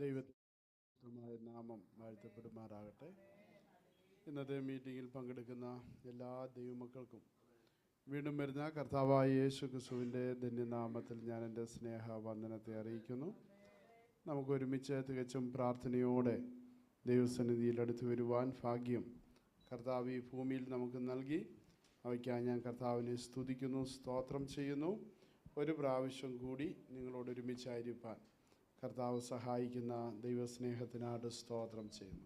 ദൈവമായ നാമം വാഴ്ത്തപ്പെടുമാറാകട്ടെ. ഇന്നത്തെ മീറ്റിങ്ങിൽ പങ്കെടുക്കുന്ന എല്ലാ ദൈവമക്കൾക്കും വീണ്ടും വരുന്ന കർത്താവായ യേശു ക്രിസ്തുവിൻ്റെ ധന്യനാമത്തിൽ ഞാൻ എൻ്റെ സ്നേഹവന്ദനത്തെ അറിയിക്കുന്നു. നമുക്ക് ഒരുമിച്ച് തികച്ചും പ്രാർത്ഥനയോടെ ദൈവസന്നിധിയിൽ അടുത്ത് വരുവാൻ ഭാഗ്യം കർത്താവ് ഈ ഭൂമിയിൽ നമുക്ക് നൽകി. അവയ്ക്കായി ഞാൻ കർത്താവിനെ സ്തുതിക്കുന്നു, സ്തോത്രം ചെയ്യുന്നു. ഒരു പ്രാവശ്യം കൂടി നിങ്ങളോട് ഒരുമിച്ചായിരിക്കാൻ കർത്താവ് സഹായിക്കുന്ന ദൈവസ്നേഹത്തിനായിട്ട് സ്തോത്രം ചെയ്യുന്നു.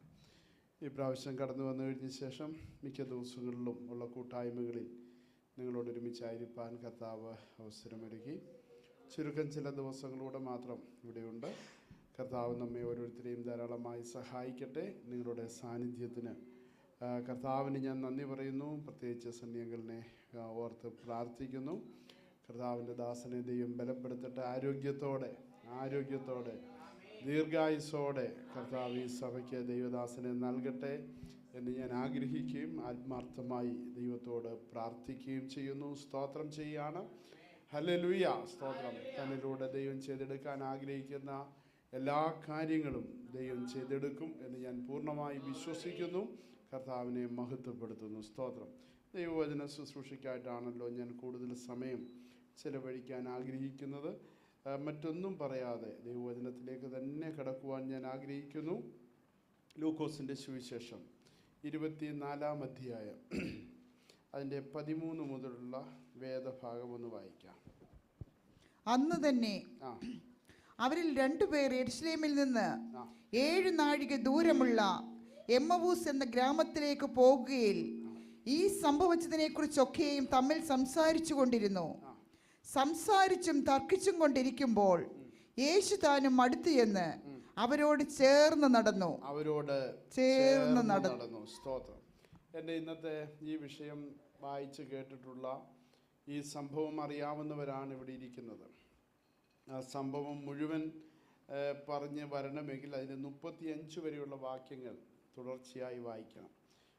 ഈ പ്രാവശ്യം കടന്നു വന്നു കഴിഞ്ഞ ശേഷം മിക്ക ദിവസങ്ങളിലും ഉള്ള കൂട്ടായ്മകളിൽ നിങ്ങളോട് ഒരുമിച്ചായിരിക്കാൻ കർത്താവ് അവസരമൊരുക്കി. ചുരുക്കം ചില ദിവസങ്ങളൂടെ മാത്രം ഇവിടെയുണ്ട്. കർത്താവ് നമ്മെ ഓരോരുത്തരെയും ധാരാളമായി സഹായിക്കട്ടെ. നിങ്ങളുടെ സാന്നിധ്യത്തിന് കർത്താവിന് ഞാൻ നന്ദി പറയുന്നു. പ്രത്യേകിച്ച് സന്യങ്ങളിനെ ഓർത്ത് പ്രാർത്ഥിക്കുന്നു. കർത്താവിൻ്റെ ദാസനെ ദൈവം ബലപ്പെടുത്തട്ടെ. ആരോഗ്യത്തോടെ ദീർഘായുസ്സോടെ കർത്താവ് ഈ സഭയ്ക്ക് ദൈവദാസനെ നൽകട്ടെ എന്ന് ഞാൻ ആഗ്രഹിക്കുകയും ആത്മാർത്ഥമായി ദൈവത്തോട് പ്രാർത്ഥിക്കുകയും ചെയ്യുന്നു. സ്തോത്രം ചെയ്യുകയാണ്. ഹല്ലേലൂയ, സ്തോത്രം. തന്നിലൂടെ ദൈവം ചെയ്തെടുക്കാൻ ആഗ്രഹിക്കുന്ന എല്ലാ കാര്യങ്ങളും ദൈവം ചെയ്തെടുക്കും എന്ന് ഞാൻ പൂർണ്ണമായി വിശ്വസിക്കുന്നു. കർത്താവിനെ മഹത്വപ്പെടുത്തുന്നു. സ്തോത്രം. ദൈവവചന ശുശ്രൂഷയ്ക്കായിട്ടാണല്ലോ ഞാൻ കൂടുതൽ സമയം ചെലവഴിക്കാൻ ആഗ്രഹിക്കുന്നത്. മറ്റൊന്നും പറയാതെ ദൈവവചനത്തിലേക്ക് തന്നെ കടക്കുവാൻ ഞാൻ ആഗ്രഹിക്കുന്നു. ലൂക്കോസിൻ്റെ സുവിശേഷം 24-ാം അധ്യായം അതിൻ്റെ 13 മുതലുള്ള വേദഭാഗം ഒന്ന് വായിക്കാം. അന്ന് തന്നെ അവരിൽ 2 പേർ യെരുശലേമിൽ നിന്ന് 7 നാഴിക ദൂരമുള്ള എമ്മവൂസ് എന്ന ഗ്രാമത്തിലേക്ക് പോകുകയിൽ ഈ സംഭവിച്ചതിനെ കുറിച്ചൊക്കെയും തമ്മിൽ സംസാരിച്ചു കൊണ്ടിരുന്നു. സംസാരിച്ചും തർക്കിച്ചും കൊണ്ടിരിക്കുമ്പോൾ യേശു താനും അടുത്ത് ചെന്ന് അവരോട് ചേർന്ന് നടന്നു. സ്തോത്രം. എൻ്റെ ഇന്നത്തെ ഈ വിഷയം വായിച്ച് കേട്ടിട്ടുള്ള ഈ സംഭവം അറിയാവുന്നവരാണ് ഇവിടെ ഇരിക്കുന്നത്. ആ സംഭവം മുഴുവൻ പറഞ്ഞ് വരണമെങ്കിൽ അതിന് 35 വരെയുള്ള വാക്യങ്ങൾ തുടർച്ചയായി വായിക്കണം.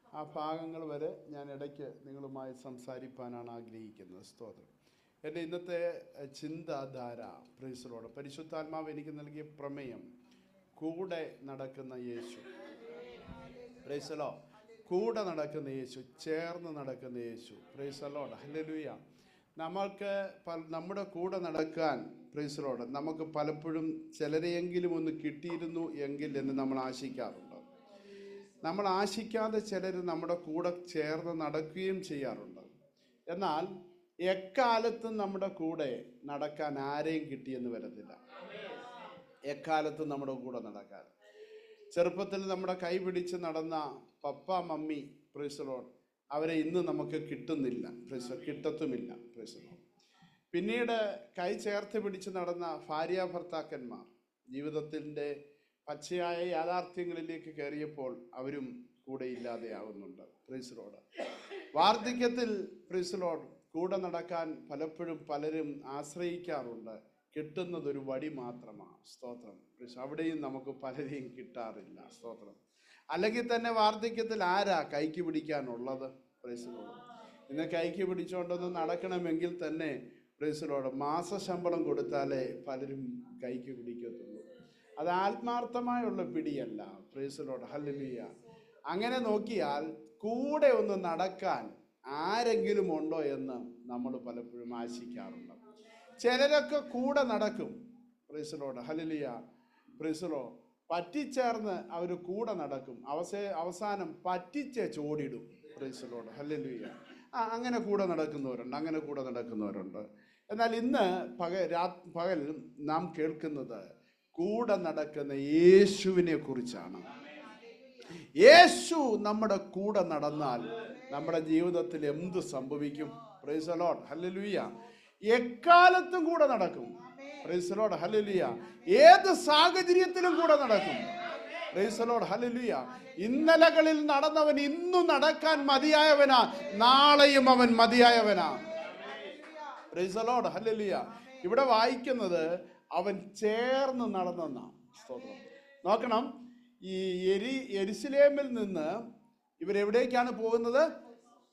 ആ ഭാഗങ്ങൾ വരെ ഞാൻ ഇടയ്ക്ക് നിങ്ങളുമായി സംസാരിക്കാനാണ് ആഗ്രഹിക്കുന്നത്. സ്തോത്രം. എൻ്റെ ഇന്നത്തെ ചിന്താധാര, പ്രൈസ് ദി ലോർഡ്, പരിശുദ്ധാത്മാവ് എനിക്ക് നൽകിയ പ്രമേയം കൂടെ നടക്കുന്ന യേശു. Praise the lord. കൂടെ നടക്കുന്ന യേശു, ചേർന്ന് നടക്കുന്ന Yeshu. Praise the lord. Hallelujah. നമ്മൾക്ക് നമ്മുടെ കൂടെ നടക്കാൻ, പ്രൈസ് ദി ലോർഡ്, നമുക്ക് പലപ്പോഴും ചിലരെയെങ്കിലും ഒന്ന് കിട്ടിയിരുന്നു എങ്കിൽ എന്ന് നമ്മൾ ആശിക്കാറുണ്ട്. നമ്മൾ ആശിക്കാതെ ചിലർ നമ്മുടെ കൂടെ ചേർന്ന് നടക്കുകയും ചെയ്യാറുണ്ട്. എന്നാൽ എക്കാലത്തും നമ്മുടെ കൂടെ നടക്കാൻ ആരെയും കിട്ടിയെന്ന് വരത്തില്ല. എക്കാലത്തും നമ്മുടെ കൂടെ നടക്കാൻ, ചെറുപ്പത്തിൽ നമ്മുടെ കൈ പിടിച്ച് നടന്ന papa mummy, price the Lord, അവരെ ഇന്ന് നമുക്ക് കിട്ടുന്നില്ല, കിട്ടത്തുമില്ല. Price the Lord. പിന്നീട് കൈ ചേർത്ത് പിടിച്ച് നടന്ന ഭാര്യ ഭർത്താക്കന്മാർ ജീവിതത്തിൻ്റെ പച്ചയായ യാഥാർത്ഥ്യങ്ങളിലേക്ക് കയറിയപ്പോൾ അവരും കൂടെ ഇല്ലാതെയാവുന്നുണ്ട്. Praise the lord. വാർദ്ധക്യത്തിൽ, പ്രൈസ് ദി ലോർഡ്, കൂടെ നടക്കാൻ പലപ്പോഴും പലരും ആശ്രയിക്കാറുണ്ട്. കിട്ടുന്നതൊരു വടി മാത്രമാണ്. സ്തോത്രം. അവിടെയും നമുക്ക് പലരെയും കിട്ടാറില്ല. സ്തോത്രം. അല്ലെങ്കിൽ തന്നെ വാർദ്ധക്യത്തിൽ ആരാ കൈക്ക് പിടിക്കാനുള്ളത്? Price the Lord. ഇന്ന് കൈക്ക് പിടിച്ചുകൊണ്ടൊന്ന് നടക്കണമെങ്കിൽ തന്നെ, പ്രൈസ് ദി ലോർഡ്, മാസശമ്പളം കൊടുത്താലേ പലരും കൈക്ക് പിടിക്കത്തുള്ളൂ. അത് ആത്മാർത്ഥമായുള്ള പിടിയല്ല. Praise the lord. ഹല്ലേലൂയ. അങ്ങനെ നോക്കിയാൽ കൂടെ ഒന്ന് നടക്കാൻ ആരെങ്കിലും ഉണ്ടോ എന്ന് നമ്മൾ പലപ്പോഴും ആശിക്കാറുണ്ട്. ചിലരൊക്കെ കൂടെ നടക്കും. Praise the lord. Hallelujah. Praise the lord. പറ്റിച്ചേർന്ന് അവർ കൂടെ നടക്കും. അവസാനം പറ്റിച്ച് ചോടിടും. Praise the lord. ഹല്ലേലൂയ. അങ്ങനെ കൂടെ നടക്കുന്നവരുണ്ട്. എന്നാൽ ഇന്ന് പകൽ നാം കേൾക്കുന്നത് കൂടെ നടക്കുന്ന യേശുവിനെ കുറിച്ചാണ്. യേശു നമ്മുടെ കൂടെ നടന്നാൽ നമ്മുടെ ജീവിതത്തിൽ എന്ത് സംഭവിക്കും? Praise the lord. ഹല്ലേലൂയ. എക്കാലത്തും കൂടെ നടക്കും. Praise the lord. ഹല്ലേലൂയ. ഏത് സാഹചര്യത്തിലും കൂടെ നടക്കും. Praise the lord. ഹല്ലേലൂയ. ഇന്നലകളിൽ നടന്നവൻ ഇന്നും നടക്കാൻ മതിയായവനാ, നാളെയും അവൻ മതിയായവനാ. Praise the lord. ഹല്ലേലൂയ. ഇവിടെ വായിക്കുന്നത് അവൻ ചേർന്ന് നടന്നെന്നാണ്. സ്തോത്രം. നോക്കണം, ഈ യെരുശലേമിൽ നിന്ന് ഇവരെവിടേക്കാണ് പോകുന്നത്?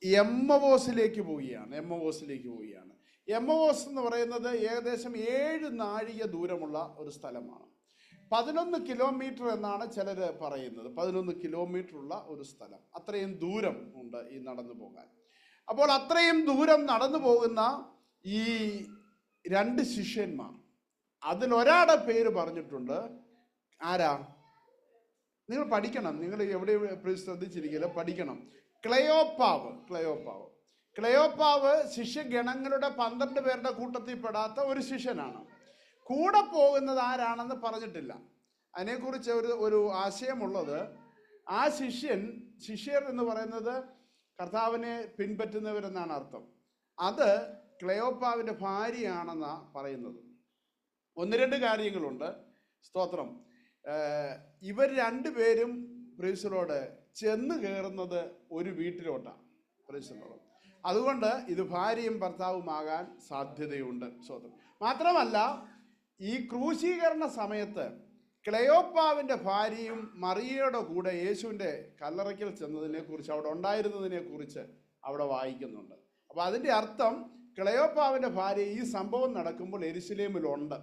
എമ്മവോസിലേക്ക് പോവുകയാണ്. എമ്മവോസ് എന്ന് പറയുന്നത് ഏകദേശം 7 നാഴിക ദൂരമുള്ള ഒരു സ്ഥലമാണ്. 11 കിലോമീറ്റർ എന്നാണ് ചിലർ പറയുന്നത്. 11 കിലോമീറ്റർ ഉള്ള ഒരു സ്ഥലം, അത്രയും ദൂരം ഉണ്ട് ഈ നടന്നു പോകാൻ. അപ്പോൾ അത്രയും ദൂരം നടന്നു പോകുന്ന ഈ 2 ശിഷ്യന്മാർ, അതിലൊരാളുടെ പേര് പറഞ്ഞിട്ടുണ്ട്. ആരാ? നിങ്ങൾ പഠിക്കണം, നിങ്ങൾ എവിടെ ശ്രദ്ധിച്ചിരിക്കില്ല, പഠിക്കണം. ക്ലെയോപ്പാവ് ശിഷ്യഗണങ്ങളുടെ 12 പേരുടെ കൂട്ടത്തിൽ പെടാത്ത ഒരു ശിഷ്യനാണ്. കൂടെ പോകുന്നത് ആരാണെന്ന് പറഞ്ഞിട്ടില്ല. അതിനെക്കുറിച്ച് ഒരു ആശയമുള്ളത്, ആ ശിഷ്യർ എന്ന് പറയുന്നത് കർത്താവിനെ പിൻപറ്റുന്നവരെന്നാണ് അർത്ഥം. അത് ക്ലെയോപ്പാവിൻ്റെ ഭാര്യയാണെന്നാണ് പറയുന്നത്. 1-2 കാര്യങ്ങളുണ്ട്. സ്തോത്രം. ഇവർ 2 പേരും പ്രൈസലോട് ചെന്ന് കയറുന്നത് ഒരു വീട്ടിലോട്ടാണ്. പ്രൈസലോട്. അതുകൊണ്ട് ഇത് ഭാര്യയും ഭർത്താവുമാകാൻ സാധ്യതയുണ്ട്. സ്തോത്രം. മാത്രമല്ല, ഈ ക്രൂശീകരണ സമയത്ത് ക്ലെയോപ്പാവിൻ്റെ ഭാര്യയും മറിയയുടെ കൂടെ യേശുവിൻ്റെ കല്ലറയ്ക്കൽ ചെന്നതിനെ കുറിച്ച്, അവിടെ ഉണ്ടായിരുന്നതിനെ കുറിച്ച് അവിടെ വായിക്കുന്നുണ്ട്. അപ്പോൾ അതിൻ്റെ അർത്ഥം ക്ലെയോപ്പാവിൻ്റെ ഭാര്യ ഈ സംഭവം നടക്കുമ്പോൾ യെരുശലേമിലുണ്ട്.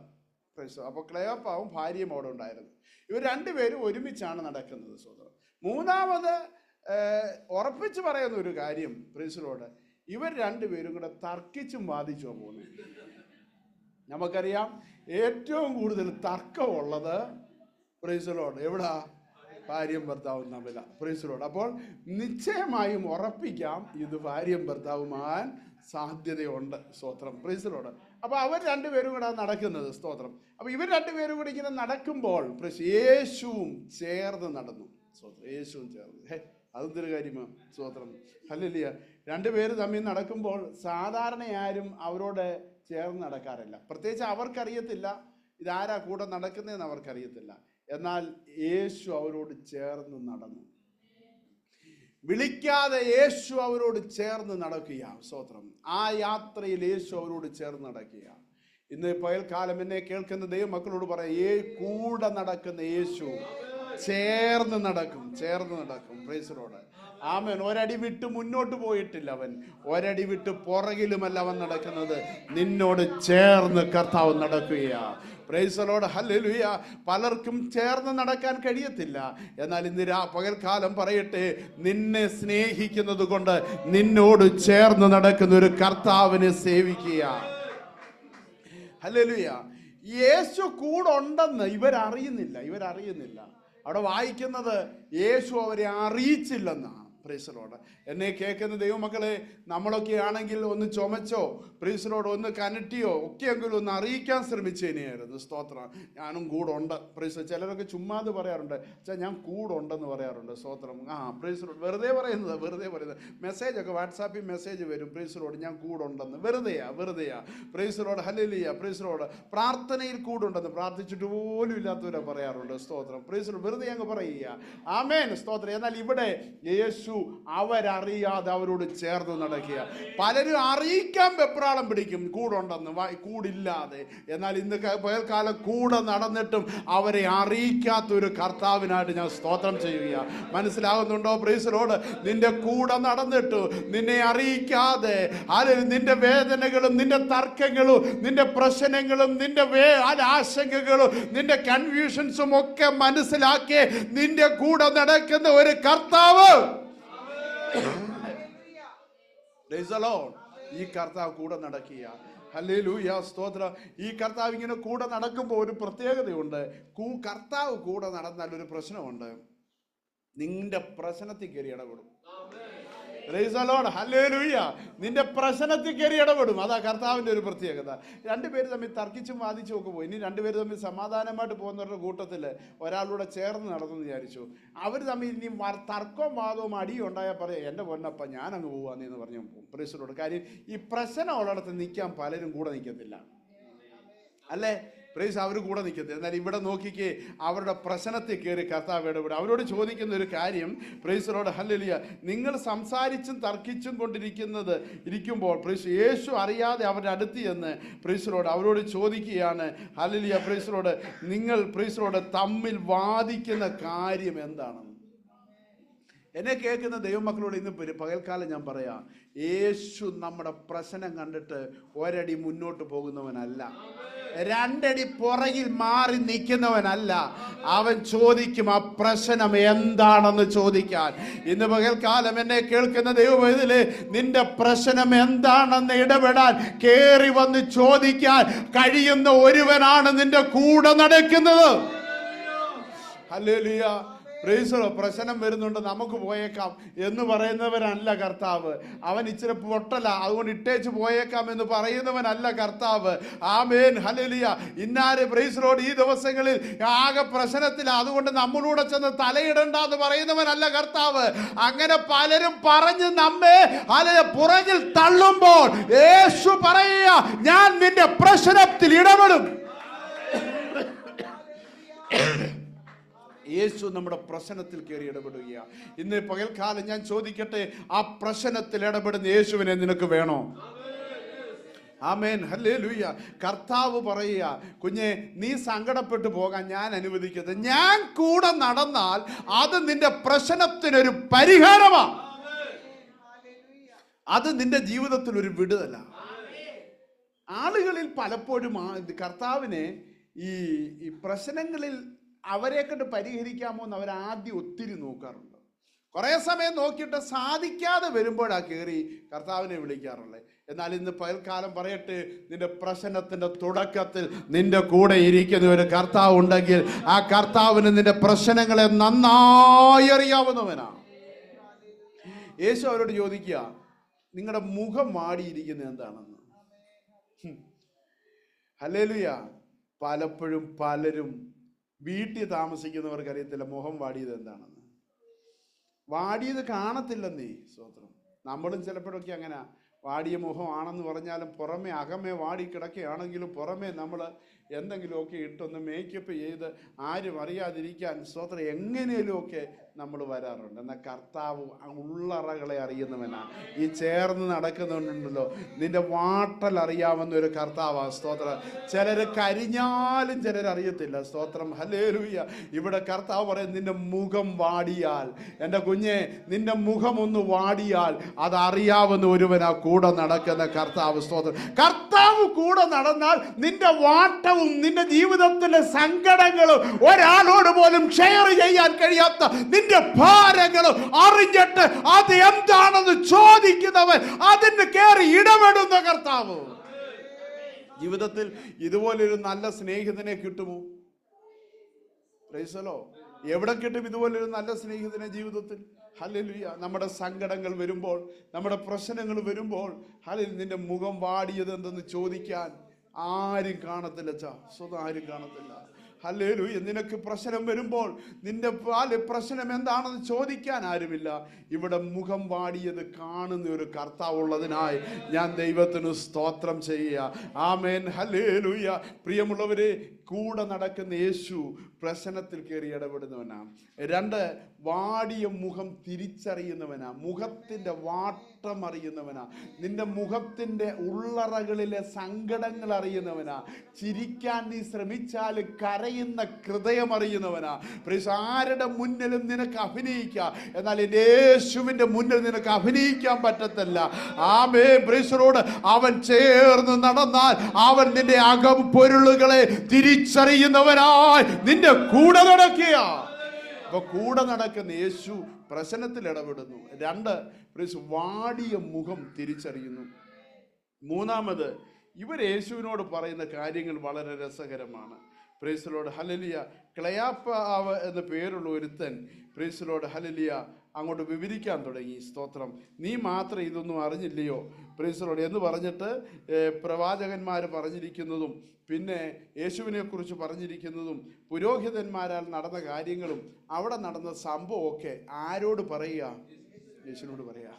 അപ്പോൾ ക്ലെയോപ്പാവും ഭാര്യയും അവിടെ ഉണ്ടായിരുന്നു. ഇവർ 2 പേരും ഒരുമിച്ചാണ് നടക്കുന്നത്. സോദരൻ, മൂന്നാമത് ഉറപ്പിച്ച് പറയുന്ന ഒരു കാര്യം പ്രൈസിലോട്, ഇവർ 2 പേരും കൂടെ തർക്കിച്ചും വാദിച്ചോ പോകുന്നത്. നമുക്കറിയാം ഏറ്റവും കൂടുതൽ തർക്കമുള്ളത് പ്രൈസിലോട് എവിടാ? ഭാര്യയും ഭർത്താവും തമ്മിലാണ്. പ്രൈസിലോട്. അപ്പോൾ നിശ്ചയമായും ഉറപ്പിക്കാം ഇത് ഭാര്യയും ഭർത്താവുമാകാൻ സാധ്യതയുണ്ട്. സ്തോത്രം. പ്രൈസിലോട്. അപ്പോൾ അവർ 2 പേരും കൂടെ നടക്കുന്നത്. സ്തോത്രം. അപ്പോൾ ഇവർ 2 പേരും കൂടി ഇങ്ങനെ നടക്കുമ്പോൾ യേശുവും ചേർന്ന് നടന്നു. സ്തോത്രം. യേശുവും ചേർന്ന്. അതെന്തൊരു കാര്യമാണ്. സ്തോത്രം. ഹല്ലേലൂയ. 2 പേര് തമ്മിൽ നടക്കുമ്പോൾ സാധാരണ ആരും അവരോട് ചേർന്ന് നടക്കാറില്ല. പ്രത്യേകിച്ച് അവർക്കറിയത്തില്ല ഇതാരാ കൂടെ നടക്കുന്നതെന്ന് അവർക്കറിയത്തില്ല. എന്നാൽ യേശു അവരോട് ചേർന്ന് നടന്നു. വിളിക്കാതെ യേശു അവരോട് ചേർന്ന് നടക്കുക. സ്തോത്രം. ആ യാത്രയിൽ യേശു അവരോട് ചേർന്ന് നടക്കുക. ഇന്ന് പകൽക്കാലം എന്നെ കേൾക്കുന്ന ദൈവമക്കളോട് പറയാം, കൂടെ നടക്കുന്ന യേശു ചേർന്ന് നടക്കും. പ്രൈസിലോട്. ആമേൻ. ഒരടി വിട്ട് മുന്നോട്ട് പോയിട്ടില്ല അവൻ, ഒരടി വിട്ട് പുറകിലുമല്ല അവൻ നടക്കുന്നത്. നിന്നോട് ചേർന്ന് കർത്താവ് നടക്കുകയാ. പ്രൈസലോട്. ഹല്ലേലൂയ. പലർക്കും ചേർന്ന് നടക്കാൻ കഴിയത്തില്ല. എന്നാൽ ഇന്ന് പകൽക്കാലം പറയട്ടെ, നിന്നെ സ്നേഹിക്കുന്നത് കൊണ്ട് നിന്നോട് ചേർന്ന് നടക്കുന്ന ഒരു കർത്താവിനെ സേവിക്കുക. ഹല്ലേലൂയ. യേശു കൂടെ ഉണ്ടെന്ന് ഇവരറിയുന്നില്ല. അവിടെ വായിക്കുന്നത് യേശു അവരെ അറിയിച്ചില്ലെന്നാണ്. പ്രൈസലോട്. എന്നെ കേൾക്കുന്ന ദൈവമക്കളെ, നമ്മളൊക്കെ ആണെങ്കിൽ ഒന്ന് ചുമച്ചോ, പ്രൈസലോട് ഒന്ന് കനറ്റിയോ ഒക്കെയെങ്കിലും ഒന്ന് അറിയിക്കാൻ ശ്രമിച്ചേനെയായിരുന്നു. സ്തോത്രം. ഞാനും കൂടെ ഉണ്ട്. പ്രൈസ്. ചിലരൊക്കെ ചുമ്മാത് പറയാറുണ്ട്, ഞാൻ കൂടെ ഉണ്ടെന്ന് പറയാറുണ്ട്. സ്തോത്രം. പ്രൈസലോട്. വെറുതെ പറയുന്നത്. മെസ്സേജൊക്കെ വാട്സാപ്പിൽ മെസ്സേജ് വരും, പ്രൈസലോട് ഞാൻ കൂടെ ഉണ്ടെന്ന്. വെറുതെയാ. പ്രൈസലോട്. ഹല്ലേലൂയ. പ്രൈസലോട്. പ്രാർത്ഥനയിൽ കൂടെ ഉണ്ടെന്ന് പ്രാർത്ഥിച്ചിട്ട് പോലും ഇല്ലാത്തവരെ പറയാറുണ്ട്. സ്തോത്രം. പ്രൈസലോട്. വെറുതെ അങ്ങ് പറയുക. ആമേൻ. സ്തോത്രം. എന്നാൽ ഇവിടെ യേശു അവരറിയാതെ അവരോട് ചേർന്ന് നടക്കുക. പലരും അറിയിക്കാൻ വെപ്രാളം പിടിക്കും കൂടെ ഉണ്ടെന്ന്, കൂടില്ലാതെ. എന്നാൽ ഇന്ന് പകൽക്കാലം കൂടെ നടന്നിട്ടും അവരെ അറിയിക്കാത്തൊരു കർത്താവിനായിട്ട് ഞാൻ സ്തോത്രം ചെയ്യുക. മനസ്സിലാകുന്നുണ്ടോ? പ്രൈസിലോട്. നിന്റെ കൂടെ നടന്നിട്ട് നിന്നെ അറിയിക്കാതെ, നിന്റെ വേദനകളും നിന്റെ തർക്കങ്ങളും നിന്റെ പ്രശ്നങ്ങളും നിന്റെ ആശങ്കകളും നിന്റെ കൺഫ്യൂഷൻസും ഒക്കെ മനസ്സിലാക്കി നിന്റെ കൂടെ നടക്കുന്ന ഒരു കർത്താവ്, ഈ കർത്താവ് കൂടെ നടക്കുക. ഹല്ലേലൂയ. സ്തോത്രം. ഈ കർത്താവ് ഇങ്ങനെ കൂടെ നടക്കുമ്പോൾ ഒരു പ്രത്യേകതയുണ്ട്. കർത്താവ് കൂടെ നടന്നാൽ ഒരു പ്രശ്നമുണ്ട്, നിന്റെ പ്രശ്നത്തിൽ കയറി ഇടപെടും. ഹല്ലേലൂയ. നിന്റെ പ്രശ്നത്തിൽ കയറി ഇടപെടും. അതാ കർത്താവിൻ്റെ ഒരു പ്രത്യേകത. 2 പേര് തമ്മിൽ തർക്കിച്ചും വാദിച്ചും ഒക്കെ പോയി. ഇനി 2 പേര് തമ്മിൽ സമാധാനമായിട്ട് പോകുന്നവരുടെ കൂട്ടത്തിൽ ഒരാളൂടെ ചേർന്ന് നടന്നു വിചാരിച്ചു. അവർ തമ്മിൽ ഇനി തർക്കവും വാദവും അടിയും ഉണ്ടായാൽ പറയാം, എൻ്റെ പൊന്നപ്പ ഞാനങ്ങ് പോവാന്ന് പറഞ്ഞു പോകും. പ്രൈസിലോട്. കാര്യം ഈ പ്രശ്നം ഉള്ളിടത്ത് നിൽക്കാൻ പലരും കൂടെ നിൽക്കത്തില്ല, അല്ലേ? പ്രൈസ്. അവർ കൂടെ നിൽക്കത്തില്ല. എന്നാൽ ഇവിടെ നോക്കിക്കേ, അവരുടെ പ്രശ്നത്തിൽ കയറി കർത്താവ് ഇടപെടും. അവരോട് ചോദിക്കുന്ന ഒരു കാര്യം, പ്രൈസിലോട്. ഹല്ലേലൂയ. നിങ്ങൾ സംസാരിച്ചും തർക്കിച്ചും ഇരിക്കുമ്പോൾ പ്രൈസ് യേശു അറിയാതെ അവരുടെ അടുത്ത് ചെന്ന് പ്രൈസിലോട് അവരോട് ചോദിക്കുകയാണ്. ഹല്ലേലൂയ. പ്രൈസിലോട്. നിങ്ങൾ പ്രൈസിലോട് തമ്മിൽ വാദിക്കുന്ന കാര്യം എന്താണെന്ന്. എന്നെ കേൾക്കുന്ന ദൈവമക്കളോട് ഇന്ന് പകൽക്കാലം ഞാൻ പറയാം, യേശു നമ്മുടെ പ്രശ്നം കണ്ടിട്ട് ഒരടി മുന്നോട്ട് പോകുന്നവനല്ല, രണ്ടടി പുറകിൽ മാറി നിൽക്കുന്നവനല്ല. അവൻ ചോദിക്കും ആ പ്രശ്നം എന്താണെന്ന് ചോദിക്കാൻ. ഇന്ന് പകൽക്കാലം എന്നെ കേൾക്കുന്ന ദൈവവേദിയിലെ നിന്റെ പ്രശ്നം എന്താണെന്ന് ഇടപെടാൻ കേറി വന്ന് ചോദിക്കാൻ കഴിയുന്ന ഒരുവനാണ് നിന്റെ കൂടെ നടക്കുന്നത്. ഹല്ലേലൂയ. പ്രൈസലോ. പ്രശ്നം വരുന്നുണ്ട്, നമുക്ക് പോയേക്കാം എന്ന് പറയുന്നവനല്ല കർത്താവ്. അവൻ ഇച്ചിരി പൊട്ടല, അതുകൊണ്ട് ഇട്ടേച്ച് പോയേക്കാം എന്ന് പറയുന്നവനല്ല കർത്താവ്. ആമേൻ, ഹല്ലേലൂയ. ഇന്നാര് പ്രൈസലോട് ഈ ദിവസങ്ങളിൽ ആകെ പ്രശ്നത്തില, അതുകൊണ്ട് നമ്മളൂടെ ചെന്ന് തലയിടണ്ട എന്ന് പറയുന്നവനല്ല കർത്താവ്. അങ്ങനെ പലരും പറഞ്ഞ് നമ്മെ പുറകിൽ തള്ളുമ്പോൾ യേശു പറയുക, ഞാൻ നിന്റെ പ്രശ്നത്തിൽ ഇടപെടും. യേശു നമ്മുടെ പ്രശ്നത്തിൽ കയറി ഇടപെടുകയാണ്. ഇന്ന് പകൽക്കാലം ഞാൻ ചോദിക്കട്ടെ, ആ പ്രശ്നത്തിൽ ഇടപെടുന്ന യേശുവിനെ നിനക്ക് വേണോ? ആമേൻ, ഹല്ലേലൂയ. കർത്താവ് പറയുക, കുഞ്ഞെ നീ സങ്കടപ്പെട്ടു പോകാൻ ഞാൻ അനുവദിക്കരുത്. ഞാൻ കൂടെ നടന്നാൽ അത് നിന്റെ പ്രശ്നത്തിനൊരു പരിഹാരമാണ്. അത് നിന്റെ ജീവിതത്തിൽ ഒരു വിടുതല. ആളുകളിൽ പലപ്പോഴും കർത്താവിനെ ഈ പ്രശ്നങ്ങളിൽ അവരെ കൊണ്ട് പരിഹരിക്കാമോ എന്ന് അവരാദ്യം ഒത്തിരി നോക്കാറുണ്ട്. കുറേ സമയം നോക്കിയിട്ട് സാധിക്കാതെ വരുമ്പോഴാ കയറി കർത്താവിനെ വിളിക്കാറുള്ളത്. എന്നാൽ ഇന്ന് പകൽക്കാലം പറയട്ടെ, നിന്റെ പ്രശ്നത്തിന്റെ തുടക്കത്തിൽ നിന്റെ കൂടെ ഇരിക്കുന്ന ഒരു കർത്താവ് ഉണ്ടെങ്കിൽ ആ കർത്താവിന് നിന്റെ പ്രശ്നങ്ങളെ നന്നായി അറിയാവുന്നവനാണ്. യേശു അവരോട് ചോദിക്കുക, നിങ്ങളുടെ മുഖം വാടിയിരിക്കുന്നത് എന്താണെന്ന്. ഹല്ലേലൂയ. പലപ്പോഴും പലരും വീട്ടിൽ താമസിക്കുന്നവർക്ക് അറിയത്തില്ല മുഖം വാടിയത് എന്താണെന്ന്. വാടിയത് കാണത്തില്ലെന്നേ. സ്തോത്രം. നമ്മളും ചിലപ്പോഴൊക്കെ അങ്ങനെ വാടിയ മുഖമാണെന്ന് പറഞ്ഞാലും പുറമെ അകമേ വാടി കിടക്കുകയാണെങ്കിലും പുറമേ നമ്മൾ എന്തെങ്കിലുമൊക്കെ ഇട്ടൊന്ന് മേക്കപ്പ് ചെയ്ത് ആരും അറിയാതിരിക്കാൻ സ്തോത്രം എങ്ങനെയുമൊക്കെ നമ്മൾ വരാറുണ്ട്. എന്നാൽ കർത്താവ് ഉള്ളറകളെ അറിയുന്നവനാണ്. ഈ ചേർന്ന് നടക്കുന്നുണ്ടല്ലോ, നിന്റെ വാട്ടൽ അറിയാവുന്ന ഒരു കർത്താവാ. സ്തോത്രം. ചിലർ കരിഞ്ഞാലും ചിലർ അറിയത്തില്ല. സ്തോത്രം. ഹല്ലേലൂയ. ഇവിടെ കർത്താവ് പറയും, നിന്റെ മുഖം വാടിയാൽ, എൻ്റെ കുഞ്ഞെ നിന്റെ മുഖം ഒന്ന് വാടിയാൽ അതറിയാവുന്ന ഒരുവനാ കൂടെ നടക്കുന്ന കർത്താവ്. സ്തോത്രം. കർത്താവ് കൂടെ നടന്നാൽ നിന്റെ വാട്ടവും നിന്റെ ജീവിതത്തിലെ സങ്കടങ്ങളും ഒരാളോട് പോലും ഷെയർ ചെയ്യാൻ കഴിയാത്ത നിന്റെ ഭാരങ്ങളും അറിഞ്ഞിട്ട് അത് എന്താണെന്ന് ചോദിക്കുന്നവൻ, അതിന് കയറി ഇടപെടുന്ന കർത്താവ്. ജീവിതത്തിൽ ഇതുപോലൊരു നല്ല സ്നേഹിതനെ കിട്ടുമോ? പ്രൈസലോ. എവിടെ കിട്ടും ഇതുപോലൊരു നല്ല സ്നേഹിതനെ ജീവിതത്തിൽ? ഹല്ലേലൂയ. നമ്മുടെ സങ്കടങ്ങൾ വരുമ്പോൾ, നമ്മുടെ പ്രശ്നങ്ങൾ വരുമ്പോൾ, ഹല്ലേലൂയ, നിന്റെ മുഖം വാടിയത് എന്തെന്ന് ചോദിക്കാൻ ആരും കാണത്തില്ല. സ്വന്തം ആരും കാണത്തില്ല. ഹല്ലേലൂയ. നിനക്ക് പ്രശ്നം വരുമ്പോൾ നിന്റെ പ്രശ്നം എന്താണെന്ന് ചോദിക്കാൻ ആരുമില്ല. ഇവിടെ മുഖം വാടിയത് കാണുന്ന ഒരു കർത്താവ് ഉള്ളതിനായി ഞാൻ ദൈവത്തിന് സ്തോത്രം ചെയ്യുക. ആമേൻ, ഹല്ലേലൂയ. പ്രിയമുള്ളവരെ, കൂടെ നടക്കുന്ന യേശു പ്രശ്നത്തിൽ കയറി ഇടപെടുന്നവനാണ്. 2, വാടിയ മുഖം തിരിച്ചറിയുന്നവനാ. മുഖത്തിൻ്റെ വാട്ടം അറിയുന്നവനാ. നിന്റെ മുഖത്തിൻ്റെ ഉള്ളറകളിലെ സങ്കടങ്ങൾ അറിയുന്നവനാ. ചിരിക്കാൻ നീ ശ്രമിച്ചാൽ കരയുന്ന ഹൃദയം അറിയുന്നവനാ. ആരുടെ മുന്നിലും നിനക്ക് അഭിനയിക്കാം, എന്നാൽ യേശുവിൻ്റെ മുന്നിൽ നിനക്ക് അഭിനയിക്കാൻ പറ്റത്തില്ല. ആമേ. ബ്രീസറോട് അവൻ ചേർന്ന് നടന്നാൽ അവൻ നിന്റെ അകം പൊരുളുകളെ തിരിച്ചറിയുന്നവനായി നിന്റെ കൂടെ നടക്കുക. അപ്പൊ കൂടെ നടക്കുന്ന യേശു പ്രശ്നത്തിൽ ഇടപെടുന്നു. 2, വാടിയ മുഖം തിരിച്ചറിയുന്നു. 3, ഇവർ യേശുവിനോട് പറയുന്ന കാര്യങ്ങൾ വളരെ രസകരമാണ്. Price the lord. ഹല്ലേലൂയ. ക്ലയാപ്പാവ് എന്ന പേരുള്ള ഒരുത്തൻ പ്രൈസ് ദി ലോർഡ് ഹല്ലേലൂയ അങ്ങോട്ട് വിവരിക്കാൻ തുടങ്ങി. സ്തോത്രം. നീ മാത്രം ഇതൊന്നും അറിഞ്ഞില്ലയോ പ്രൈസ് ദി ലോർഡ് എന്ന് പറഞ്ഞിട്ട് പ്രവാചകന്മാർ പറഞ്ഞിരിക്കുന്നതും പിന്നെ യേശുവിനെ കുറിച്ച് പറഞ്ഞിരിക്കുന്നതും പുരോഹിതന്മാരാൽ നടന്ന കാര്യങ്ങളും അവിടെ നടന്ന സംഭവമൊക്കെ ആരോട് പറയുക? യേശുവിനോട് പറയുക.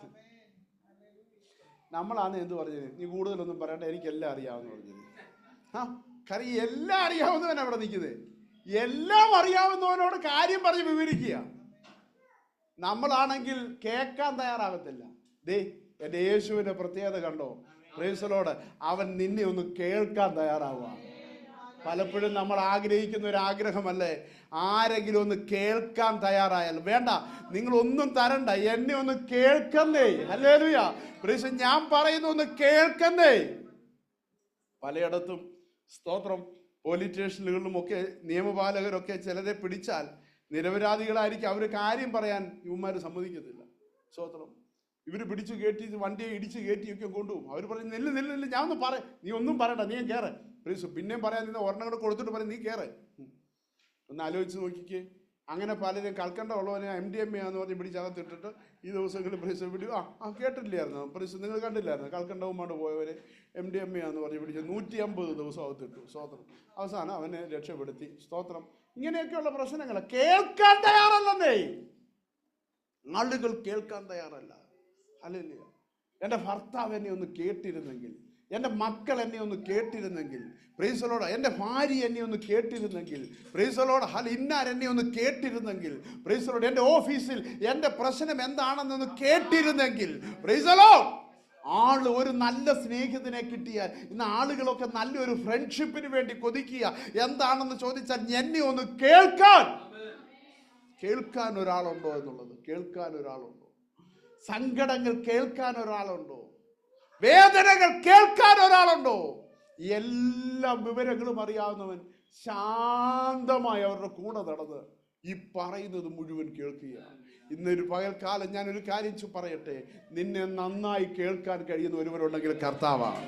നമ്മളാണ് എന്ത് പറഞ്ഞത്? നീ കൂടുതലൊന്നും പറയണ്ട, എനിക്കെല്ലാം അറിയാമെന്ന് പറഞ്ഞത്. കാര്യം എല്ലാം അറിയാവുന്നവൻ അവിടെ നിൽക്കുന്നത്. എല്ലാം അറിയാവുന്നവനോട് കാര്യം പറഞ്ഞ് വിവരിക്കുക. നമ്മളാണെങ്കിൽ കേൾക്കാൻ തയ്യാറാകത്തില്ല. ദേ എൻ്റെ യേശുവിൻ്റെ പ്രത്യേകത കണ്ടോ? Price the Lord. അവൻ നിന്നെ ഒന്ന് കേൾക്കാൻ തയ്യാറാവുക. പലപ്പോഴും നമ്മൾ ആഗ്രഹിക്കുന്ന ഒരു ആഗ്രഹമല്ലേ, ആരെങ്കിലും ഒന്ന് കേൾക്കാൻ തയ്യാറായാൽ. വേണ്ട, നിങ്ങളൊന്നും തരണ്ട, എന്നെ ഒന്ന് കേൾക്കുന്നേ. ഹല്ലേലൂയ. പ്രൈസ്. ഞാൻ പറയുന്ന ഒന്ന് കേൾക്കുന്നേ. പലയിടത്തും സ്തോത്രം, പോലീസ് സ്റ്റേഷനുകളിലും ഒക്കെ നിയമപാലകരൊക്കെ ചിലരെ പിടിച്ചാൽ നിരപരാധികളായിരിക്കും, അവർ കാര്യം പറയാൻ ഇവന്മാർ സമ്മതിക്കത്തില്ല. സ്തോത്രം. ഇവർ പിടിച്ചു കയറ്റി വണ്ടിയെ ഇടിച്ച് കയറ്റിയൊക്കെ കൊണ്ടുപോകും. അവർ പറയും നെല്ല് നെല്ല് നെല്ല്, ഞാൻ ഒന്ന് പറ, നീ ഒന്നും പറയണ്ട, നീ കയറ്. പ്ലീസ്. പിന്നെയും പറയാൻ നിന്ന് ഒരെണ്ണം കൂടെ കൊടുത്തിട്ട് പറയും നീ കയറ്. ഒന്ന് ആലോചിച്ച് നോക്കിക്കേ. അങ്ങനെ പലരും കൽക്കണ്ട ഉള്ളവനെ MDMA എന്ന് പറഞ്ഞ് പിടിച്ചകത്തിട്ടിട്ട് ഈ ദിവസങ്ങളിൽ പ്രീസ് പിടി കേട്ടില്ലായിരുന്നു. പ്രീസ് നിങ്ങൾ കണ്ടില്ലായിരുന്നു? കൽക്കണ്ടവുമായിട്ട് പോയവരെ MDMA എന്ന് പറഞ്ഞ് പിടിച്ച് 150 ദിവസം അകത്തിട്ടു. സ്തോത്രം. അവസാനം അവനെ രക്ഷപ്പെടുത്തി. സ്തോത്രം. ഇങ്ങനെയൊക്കെയുള്ള പ്രശ്നങ്ങൾ കേൾക്കാൻ തയ്യാറല്ലെന്നേ. ആളുകൾ കേൾക്കാൻ തയ്യാറല്ല. ഹല്ലേലൂയ. എൻ്റെ ഭർത്താവ് എന്നെ ഒന്ന് കേട്ടിരുന്നെങ്കിൽ, എൻ്റെ മക്കൾ എന്നെ ഒന്ന് കേട്ടിരുന്നെങ്കിൽ, പ്രൈസ് ദി ലോർഡ്, എൻ്റെ ഭാര്യ എന്നെ ഒന്ന് കേട്ടിരുന്നെങ്കിൽ, പ്രൈസ് ദി ലോർഡ്, ഇന്നാർ എന്നെ ഒന്ന് കേട്ടിരുന്നെങ്കിൽ, പ്രൈസ് ദി ലോർഡ്, എൻ്റെ ഓഫീസിൽ എൻ്റെ പ്രശ്നം എന്താണെന്നൊന്ന് കേട്ടിരുന്നെങ്കിൽ, പ്രൈസ് ദി ലോർഡ്. ഒരു നല്ല സ്നേഹിതനെ കിട്ടിയാൽ ഇന്ന് ആളുകളൊക്കെ നല്ലൊരു ഫ്രണ്ട്ഷിപ്പിന് വേണ്ടി കൊതിക്കുക. എന്താണെന്ന് ചോദിച്ചാൽ എന്നെ ഒന്ന് കേൾക്കാൻ ഒരാളുണ്ടോ എന്നുള്ളത്. കേൾക്കാൻ ഒരാളുണ്ടോ? സങ്കടങ്ങൾ കേൾക്കാൻ ഒരാളുണ്ടോ? വേദനകൾ കേൾക്കാൻ ഒരാളുണ്ടോ? എല്ലാ വിവരങ്ങളും അറിയാവുന്നവൻ ശാന്തമായി അവരുടെ കൂടെ നടന്ന് ഈ പറയുന്നത് മുഴുവൻ കേൾക്കുക. ഇന്നൊരു പകൽക്കാലം ഞാനൊരു കാര്യം പറയട്ടെ, നിന്നെ നന്നായി കേൾക്കാൻ കഴിയുന്ന ഒരുവരുണ്ടെങ്കിൽ കർത്താവാണ്.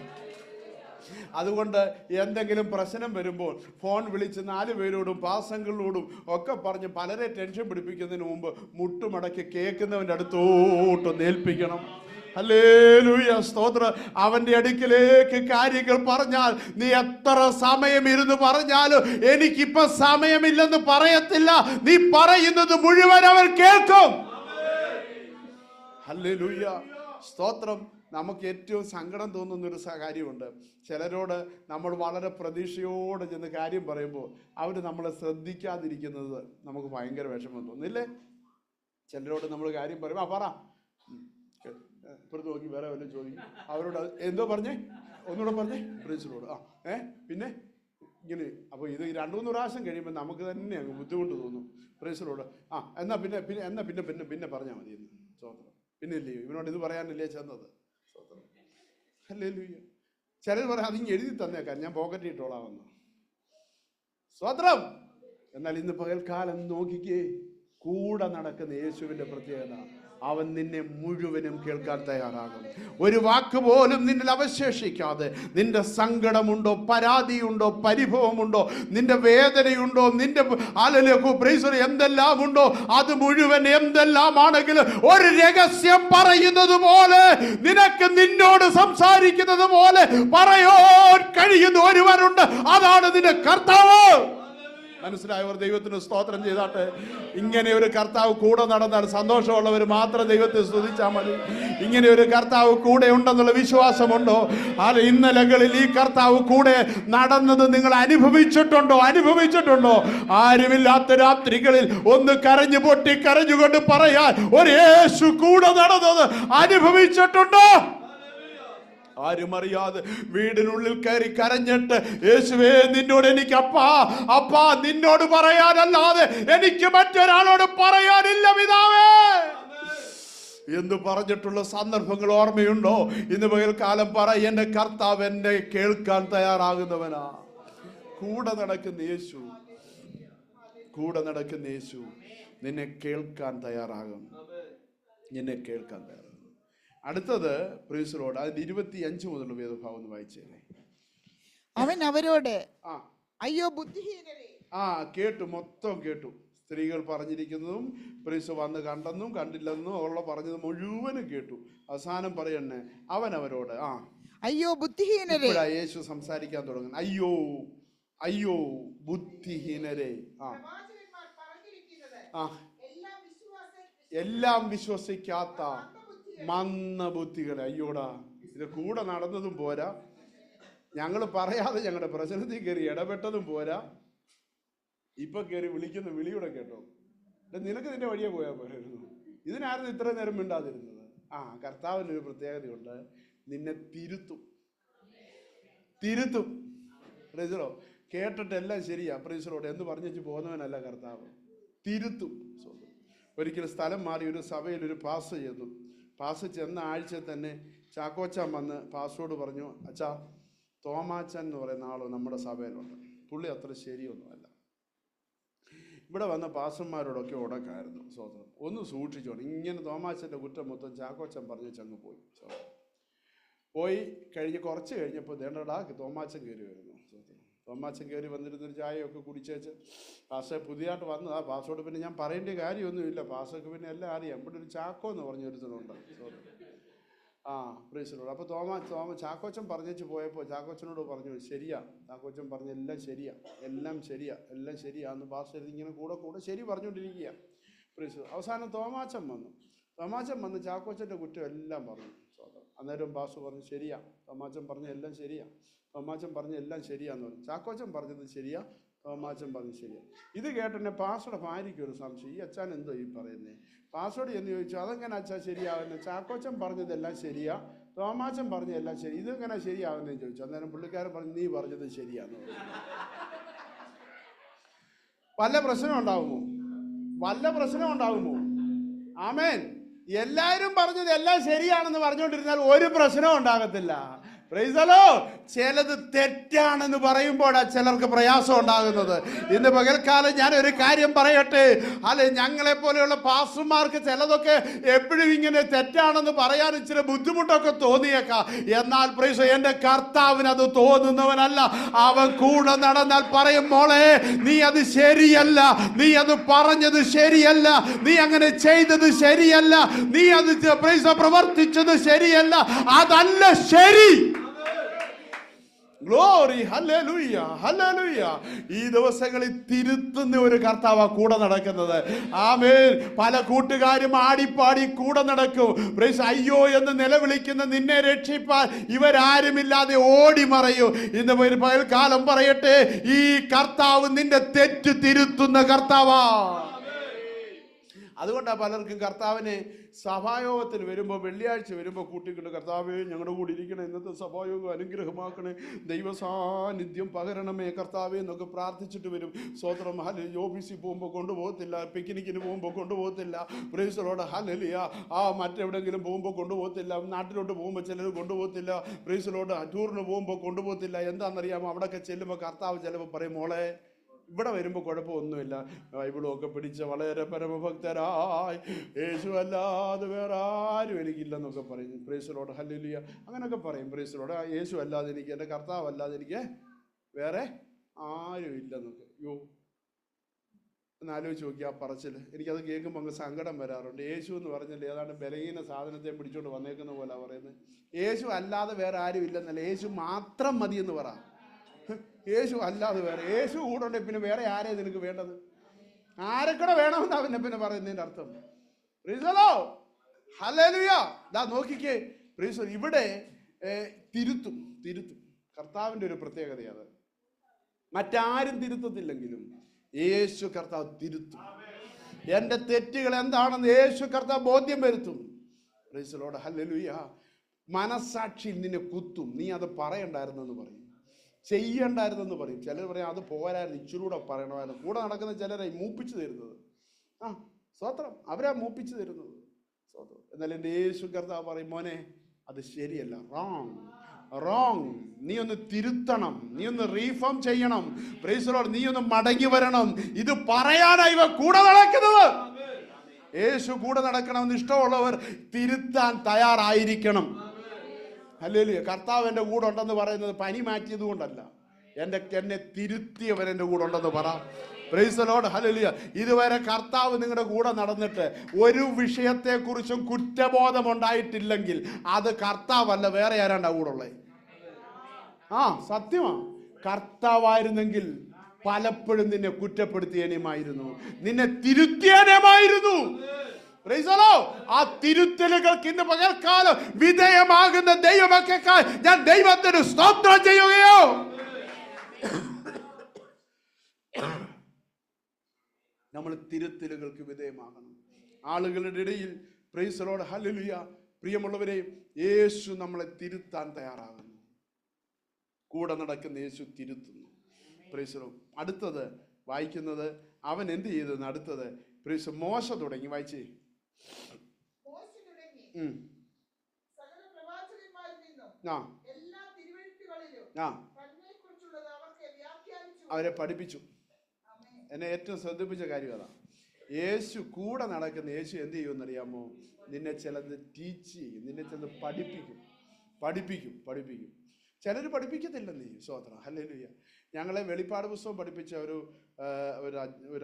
അതുകൊണ്ട് എന്തെങ്കിലും പ്രശ്നം വരുമ്പോൾ ഫോൺ വിളിച്ച് 4 പേരോടും പാസങ്ങളോടും ഒക്കെ പറഞ്ഞ് പലരെ ടെൻഷൻ പിടിപ്പിക്കുന്നതിന് മുമ്പ് മുട്ടുമടക്കി കേൾക്കുന്നവൻ്റെ അടുത്തോട്ടൊന്ന് ഏൽപ്പിക്കണം. ഹല്ലേലൂയ. സ്തോത്രം. അവൻ്റെ അടുക്കിലേക്ക് കാര്യങ്ങൾ പറഞ്ഞാൽ നീ എത്ര സമയം ഇരുന്ന് പറഞ്ഞാലും എനിക്കിപ്പോ സമയമില്ലെന്ന് പറയത്തില്ല. നീ പറയുന്നത് മുഴുവൻ അവൻ കേൾക്കും. ഹല്ലേലൂയ. സ്തോത്രം. നമുക്ക് ഏറ്റവും സങ്കടം തോന്നുന്നൊരു കാര്യമുണ്ട്. ചിലരോട് നമ്മൾ വളരെ പ്രതീക്ഷയോടെ ചെന്ന് കാര്യം പറയുമ്പോൾ അവർ നമ്മളെ ശ്രദ്ധിക്കാതിരിക്കുന്നത് നമുക്ക് ഭയങ്കര വിഷമം തോന്നില്ലേ? ചിലരോട് നമ്മൾ കാര്യം പറയുമ്പോൾ പറ, ഇപ്പുറത്ത് നോക്കി വേറെ വല്ലതും ചോദിക്കും. അവരോട് എന്തോ പറഞ്ഞേ, ഒന്നുകൂടെ പറഞ്ഞേ, പ്രിൻസിലോട് പിന്നെ ഇങ്ങനെ. അപ്പോൾ ഇത് 2-3 പ്രാവശ്യം കഴിയുമ്പോൾ നമുക്ക് തന്നെ അങ്ങ് ബുദ്ധിമുട്ട് തോന്നും. പ്രിൻസിലോട് എന്നാ പിന്നെ പറഞ്ഞാൽ മതി എന്ന്. സ്തോത്രം. പിന്നെ ഇല്ലയോ ഇവനോട് ഇത് പറയാനില്ലേ ചെന്നത്? സ്തോത്രം. ഹല്ലേലൂയ. ചിലർ പറയാം അതിങ്ങ് എഴുതി തന്നേക്കാം, ഞാൻ പോക്കറ്റ് ഇട്ടോളാമെന്ന്. സ്തോത്രം. എന്നാൽ ഇന്ന് പകൽക്കാലം നോക്കിക്കേ, കൂടെ നടക്കുന്ന യേശുവിൻ്റെ പ്രത്യേകത, അവൻ നിന്നെ മുഴുവനും കേൾക്കാൻ തയ്യാറാകും. ഒരു വാക്ക് പോലും നിന്നിൽ അവശേഷിക്കാതെ, നിന്റെ സങ്കടമുണ്ടോ, പരാതിയുണ്ടോ, പരിഭവമുണ്ടോ, നിന്റെ വേദനയുണ്ടോ, നിന്റെ എന്തെല്ലാം ഉണ്ടോ, അത് മുഴുവൻ എന്തെല്ലാമാണെങ്കിലും ഒരു രഹസ്യം പറയുന്നത് പോലെ, നിനക്ക് നിന്നോട് സംസാരിക്കുന്നത് പോലെ പറയാൻ കഴിയുന്ന ഒരുവനുണ്ട്. അതാണ് നിന്റെ കർത്താവ്. മനസ്സിലായവർ ദൈവത്തിന് സ്തോത്രം ചെയ്താട്ടെ. ഇങ്ങനെ ഒരു കർത്താവ് കൂടെ നടന്നാൽ സന്തോഷമുള്ളവർ മാത്രം ദൈവത്തെ സ്തുതിച്ചാൽ മതി. ഇങ്ങനെ ഒരു കർത്താവ് കൂടെ ഉണ്ടെന്നുള്ള വിശ്വാസമുണ്ടോ? ഇന്നലകളിൽ ഈ കർത്താവ് കൂടെ നടന്നത് നിങ്ങൾ അനുഭവിച്ചിട്ടുണ്ടോ? ആരുമില്ലാത്ത രാത്രികളിൽ ഒന്ന് കരഞ്ഞു പൊട്ടി കരഞ്ഞുകൊണ്ട് പറയാൻ ഒരു യേശു കൂടെ നടന്നത് അനുഭവിച്ചിട്ടുണ്ടോ? ആരും അറിയാതെ വീടിനുള്ളിൽ കയറി കരഞ്ഞിട്ട്, യേശുവേ നിന്നോട് എനിക്ക് അപ്പാ നിന്നോട് പറയാനല്ലാതെ എനിക്ക് മറ്റൊരാളോട് പറയാനില്ല പിതാവേ എന്ന് പറഞ്ഞിട്ടുള്ള സന്ദർഭങ്ങൾ ഓർമ്മയുണ്ടോ? ഇന്ന് പകൽക്കാലം പറ, എന്റെ കർത്താവ് എന്നെ കേൾക്കാൻ തയ്യാറാകുന്നവനാ. കൂടെ നടക്കുന്ന യേശു നിന്നെ കേൾക്കാൻ തയ്യാറാകും. അടുത്തത് പ്രൈസ് ദി ലോർഡ്, അതിന്റെ 25 മുതലുള്ള വേദഭാഗം ഒന്ന് വായിച്ചേ. അവൻ അവരോട് അയ്യോ ബുദ്ധിഹീനരേ. കേട്ടു, മൊത്തം കേട്ടു. സ്ത്രീകൾ പറഞ്ഞിരിക്കുന്നതും പ്രൈസ് വന്ന് കണ്ടെന്നും കണ്ടില്ലെന്നും ഉള്ള പറഞ്ഞത് മുഴുവനും കേട്ടു. അവസാനം പറയണേ, അവൻ അവരോട് അയ്യോ ബുദ്ധിഹീനരേ. യേശു സംസാരിക്കാൻ തുടങ്ങുന്നു. അയ്യോ ബുദ്ധിഹീനരേ. എല്ലാം വിശ്വസിക്കാത്ത മന്ദബുദ്ധികളെ. അയ്യോടാ, ഇത് കൂടെ നടന്നതും പോരാ, ഞങ്ങൾ പറയാതെ ഞങ്ങളുടെ പ്രശ്നത്തിൽ കയറി ഇടപെട്ടതും പോരാ, ഇപ്പൊ കയറി വിളിക്കുന്ന വിളിയുടെ കേട്ടോ. നിനക്ക് നിന്റെ വഴിയെ പോയാൽ പോരായിരുന്നു. ഇതിനായിരുന്നു ഇത്ര നേരം മിണ്ടാതിരുന്നത്. കർത്താവിനൊരു പ്രത്യേകതയുണ്ട്, നിന്നെ തിരുത്തും. കേട്ടിട്ട് എല്ലാം ശരിയാ, പ്രീസറോട് എന്ന് പറഞ്ഞു പോകുന്നവനല്ല കർത്താവ്, തിരുത്തും. ഒരിക്കൽ സ്ഥലം മാറി ഒരു സഭയിൽ ഒരു പാസ് ചെന്നു. പാസ് ചെന്ന ആഴ്ച തന്നെ ചാക്കോച്ചാൻ വന്ന് പാസ്റ്ററോട് പറഞ്ഞു, അച്ഛാ തോമാച്ചൻ എന്ന് പറയുന്ന ആൾ നമ്മുടെ സഭയിലുണ്ട്, പുള്ളി അത്ര ശരിയൊന്നുമല്ല. ഇവിടെ വന്ന പാസ്റ്റർമാരോടൊക്കെ ഉടക്കായിരുന്നു. സ്വതന്ത്രം ഒന്ന് സൂക്ഷിച്ചോണം. ഇങ്ങനെ തോമാച്ചൻ്റെ കുറ്റം മൊത്തം ചാക്കോച്ചൻ പറഞ്ഞു ചങ്ങ് പോയി കഴിഞ്ഞ് കുറച്ച് കഴിഞ്ഞപ്പോൾ ദേണ്ടടാ തോമാച്ചൻ കയറി വരുന്നു. തോമാച്ചൻ കയറി വന്നിരുന്നൊരു ചായയൊക്കെ കുടിച്ചേച്ച് പാസ്റ്റർ പുതിയതായിട്ട് വന്നതാ. പാസ്റ്ററോട് പിന്നെ ഞാൻ പറയേണ്ട കാര്യമൊന്നുമില്ല, പാസ്റ്റർക്ക് പിന്നെ എല്ലാം അറിയാം. ഇവിടെ ഒരു ചാക്കോ എന്ന് പറഞ്ഞൊരുത്തനുണ്ട്. പ്രീസലോട്. അപ്പോൾ ചാക്കോച്ചൻ പറഞ്ഞേച്ച് പോയപ്പോൾ ചാക്കോച്ചനോട് പറഞ്ഞു, ശരിയാ ചാക്കോച്ചൻ പറഞ്ഞ എല്ലാം ശരിയാന്ന് പാസ്റ്റർ ഇങ്ങനെ കൂടെ ശരി പറഞ്ഞുകൊണ്ടിരിക്കുക. പ്രീസലോട്. അവസാനം തോമാച്ചൻ വന്ന് ചാക്കോച്ചൻ്റെ കുറ്റം എല്ലാം പറഞ്ഞു. അന്നേരം പാസ്റ്റർ പറഞ്ഞു, ശരിയാ തോമാച്ചൻ പറഞ്ഞ എല്ലാം ശരിയാന്ന് പറഞ്ഞു. ചാക്കോച്ചൻ പറഞ്ഞത് ശരിയാ, തോമാച്ചൻ പറഞ്ഞത് ശരിയാ. ഇത് കേട്ടെന്നെ പാസ്റ്ററുടെ ഭാര്യയ്ക്ക് ഒരു സംശയം, ഈ അച്ഛൻ എന്തോ ഈ പറയുന്നേ? പാസ്റ്ററോട് എന്ന് ചോദിച്ചു, അതെങ്ങനെ അച്ഛാ ശരിയാവുന്നത്? ചാക്കോച്ചൻ പറഞ്ഞതെല്ലാം ശരിയാ, തോമാച്ചൻ പറഞ്ഞതെല്ലാം ശരി, ഇതെങ്ങനെ ശരിയാവുന്നതെന്ന് ചോദിച്ചു. അന്നേരം പുള്ളിക്കാരൻ പറഞ്ഞു, നീ പറഞ്ഞത് ശരിയാന്ന് പറഞ്ഞു. വല്ല പ്രശ്നം ഉണ്ടാവുമോ? ആമേൻ. എല്ലാവരും പറഞ്ഞത് എല്ലാം ശരിയാണെന്ന് പറഞ്ഞുകൊണ്ടിരുന്നാൽ ഒരു പ്രശ്നവും ഉണ്ടാകത്തില്ല. Price the Lord. ചിലത് തെറ്റാണെന്ന് പറയുമ്പോഴാണ് ചിലർക്ക് പ്രയാസം ഉണ്ടാകുന്നത്. ഇന്ന് പകൽക്കാലം ഞാൻ ഒരു കാര്യം പറയട്ടെ, അല്ലെ ഞങ്ങളെ പോലെയുള്ള പാസ്റ്റർമാർക്ക് ചിലതൊക്കെ എപ്പോഴും ഇങ്ങനെ തെറ്റാണെന്ന് പറയാൻ ഇച്ചിരി ബുദ്ധിമുട്ടൊക്കെ തോന്നിയേക്കാം. എന്നാൽ പ്രൈസ് എൻ്റെ കർത്താവിന് അത് തോന്നുന്നവനല്ല. അവൻ കൂടെ നടന്നാൽ പറയും, മോളെ നീ അത് ശരിയല്ല, നീ അത് പറഞ്ഞത് ശരിയല്ല, നീ അങ്ങനെ ചെയ്തത് ശരിയല്ല, നീ അത് പ്രൈസ് പ്രവർത്തിച്ചത് ശരിയല്ല, അതല്ല ശരി. Glory, hallelujah, hallelujah. ഈ ദിവസങ്ങളിൽ തിരുത്തുന്ന ഒരു കർത്താവാ കൂടെ നടക്കുന്നത്. ആമേൻ. പല കൂട്ടുകാരും ആടിപ്പാടി കൂടെ നടക്കും. പ്രൈസ് അയ്യോ എന്ന് നിലവിളിക്കുന്ന നിന്നെ രക്ഷിപ്പാൻ ഇവരാരുമില്ലാതെ ഓടി മറയൂ. ഇന്ന് ഒരു പകൽക്കാലം പറയട്ടെ, ഈ കർത്താവ് നിന്റെ തെറ്റ് തിരുത്തുന്ന കർത്താവാ. അതുകൊണ്ടാണ് പലർക്കും കർത്താവിനെ സഭായോഗത്തിന് വരുമ്പോൾ, വെള്ളിയാഴ്ച വരുമ്പോൾ കൂട്ടിക്കൊണ്ട്, കർത്താവേ ഞങ്ങളുടെ കൂടെ ഇരിക്കണേ, ഇന്നത്തെ സഭായോഗം അനുഗ്രഹമാക്കണേ, ദൈവസാന്നിധ്യം പകരണമേ കർത്താവേ എന്നൊക്കെ പ്രാർത്ഥിച്ചിട്ട് വരും. സ്തോത്രം. ഹല്ലേലൂയ. ഓഫീസിൽ പോകുമ്പോൾ കൊണ്ടുപോകത്തില്ല, പിക്നിക്കിന് പോകുമ്പോൾ കൊണ്ടുപോകത്തില്ല, പ്രൈസ് ദി ലോർഡ്, ഹല്ലേലൂയ. മറ്റെവിടെയെങ്കിലും പോകുമ്പോൾ കൊണ്ടുപോകത്തില്ല, നാട്ടിലോട്ട് പോകുമ്പോൾ ചിലർ കൊണ്ടുപോകത്തില്ല, പ്രൈസ് ദി ലോർഡ്. ടൂറിന് പോകുമ്പോൾ കൊണ്ടുപോകത്തില്ല. എന്താണെന്നറിയാമോ? അവിടെയൊക്കെ ചെല്ലുമ്പോൾ കർത്താവ് ചിലപ്പോൾ പറയും, മോളെ ഇവിടെ വരുമ്പോൾ കുഴപ്പമൊന്നുമില്ല, ബൈബിളൊക്കെ പിടിച്ച വളരെ പരമഭക്തരായി യേശു അല്ലാതെ വേറെ ആരും എനിക്കില്ലെന്നൊക്കെ പറയും. Price the lord, hallelujah. അങ്ങനെയൊക്കെ പറയും. Price the Lord. യേശു അല്ലാതെ എനിക്ക്, എൻ്റെ കർത്താവ് അല്ലാതെ എനിക്ക് വേറെ ആരും ഇല്ലെന്നൊക്കെ. ഒന്ന് ആലോചിച്ച് നോക്കി ആ പറച്ചിൽ. എനിക്കത് കേൾക്കുമ്പോൾ അങ്ങ് സങ്കടം വരാറുണ്ട്. യേശു എന്ന് പറഞ്ഞാൽ ഏതാണ്ട് ബലഹീന സാധനത്തെ പിടിച്ചുകൊണ്ട് വന്നേക്കുന്ന പോലെ പറയുന്നത്. യേശു അല്ലാതെ വേറെ ആരും ഇല്ലെന്നല്ല, യേശു മാത്രം മതി എന്ന് പറ. യേശു അല്ലാതെ വേറെ, യേശു കൂടെ ഉണ്ടെങ്കിൽ പിന്നെ വേറെ ആരെയാ നിനക്ക് വേണ്ടത്? ആരൊക്കെ വേണമെന്നാ പിന്നെ പറയുന്നതിൻ്റെ അർത്ഥം. Price the lord, hallelujah. ദാ നോക്കിക്കേ പ്രൈസ്. ഇവിടെ തിരുത്തും. കർത്താവിൻ്റെ ഒരു പ്രത്യേകതയാണ്. മറ്റാരും തിരുത്തത്തില്ലെങ്കിലും യേശു കർത്താവ് തിരുത്തും. എൻ്റെ തെറ്റുകൾ എന്താണെന്ന് യേശു കർത്താവ് ബോധ്യം വരുത്തും. Praise the lord, hallelujah. മനസാക്ഷിയിൽ നിന്നെ കുത്തും. നീ അത് പറയണ്ടായിരുന്നെന്ന് പറയും, ചെയ്യണ്ടായിരുന്നെന്ന് പറയും. ചിലർ പറയും അത് പോരായിരുന്നു, ഇച്ചിരി കൂടെ പറയണമായിരുന്നു. കൂടെ നടക്കുന്ന ചിലരെ മൂപ്പിച്ചു തരുന്നത്. സ്വത്രം അവരാ മൂപ്പിച്ചു തരുന്നത്. സ്വത്രം. എന്നാൽ എൻ്റെ യേശു കർത്താവ് പറയും, മോനെ അത് ശരിയല്ല, റോങ്. നീ ഒന്ന് തിരുത്തണം, നീ ഒന്ന് റീഫോം ചെയ്യണം. Price the Lord. നീ ഒന്ന് മടങ്ങി വരണം. ഇത് പറയാനാ ഇവ കൂടെ നടക്കുന്നത്. യേശു കൂടെ നടക്കണമെന്ന് ഇഷ്ടമുള്ളവർ തിരുത്താൻ തയ്യാറായിരിക്കണം. ഹല്ലേലൂയ. കർത്താവ് എൻ്റെ കൂടെ ഉണ്ടെന്ന് പറയുന്നത് പനി മാറ്റിയത് കൊണ്ടല്ല, എന്നെ തിരുത്തിയവൻ എൻ്റെ കൂടെ ഉണ്ടെന്ന് പറ. Price the lord, hallelujah. ഇതുവരെ കർത്താവ് നിങ്ങളുടെ കൂടെ നടന്നിട്ട് ഒരു വിഷയത്തെക്കുറിച്ചും കുറ്റബോധം ഉണ്ടായിട്ടില്ലെങ്കിൽ അത് കർത്താവല്ല, വേറെ ആരാണ്ടാ കൂടെ ഉള്ളത്? സത്യമാണ്. കർത്താവായിരുന്നെങ്കിൽ പലപ്പോഴും നിന്നെ കുറ്റപ്പെടുത്തിയേനുമായിരുന്നു, നിന്നെ തിരുത്തിയേനുമായിരുന്നു. ആ തിരുത്തലുകൾക്ക് ഇന്ന് പകൽക്കാലം വിധേയമാകുന്ന ദൈവമക്കൾക്കായി ഞാൻ ദൈവത്തിന് സ്തോത്രം ചെയ്യുകയോ. നമ്മൾ തിരുത്തലുകൾക്ക് വിധേയമാകണം. ആളുകളുടെ ഇടയിൽ പ്രൈസ് ദി ലോർഡ്, ഹല്ലേലൂയ. പ്രിയമുള്ളവരെ, യേശു നമ്മളെ തിരുത്താൻ തയ്യാറാകുന്നു. കൂടെ നടക്കുന്ന യേശു തിരുത്തുന്നു. Praise Lord. അടുത്തത് വായിക്കുന്നത് അവൻ എന്ത് ചെയ്തെന്ന് അടുത്തത് പ്രൈസ് മോശ തുടങ്ങി വായിച്ചേ. അവരെ പഠിപ്പിച്ചു. എന്നെ ഏറ്റവും ശ്രദ്ധിപ്പിച്ച കാര്യം അതാ. യേശു കൂടെ നടക്കുന്ന യേശു എന്ത് ചെയ്യുമെന്നറിയാമോ? നിന്നെ ചിലത് ടീച്ച് ചെയ്യും, നിന്നെ ചിലത് പഠിപ്പിക്കും. ചിലർ പഠിപ്പിക്കത്തില്ലെന്നേ. സ്തോത്രം, ഹല്ലേലൂയ. ഞങ്ങളെ വെളിപ്പാട് പുസ്തകം പഠിപ്പിച്ച ഒരു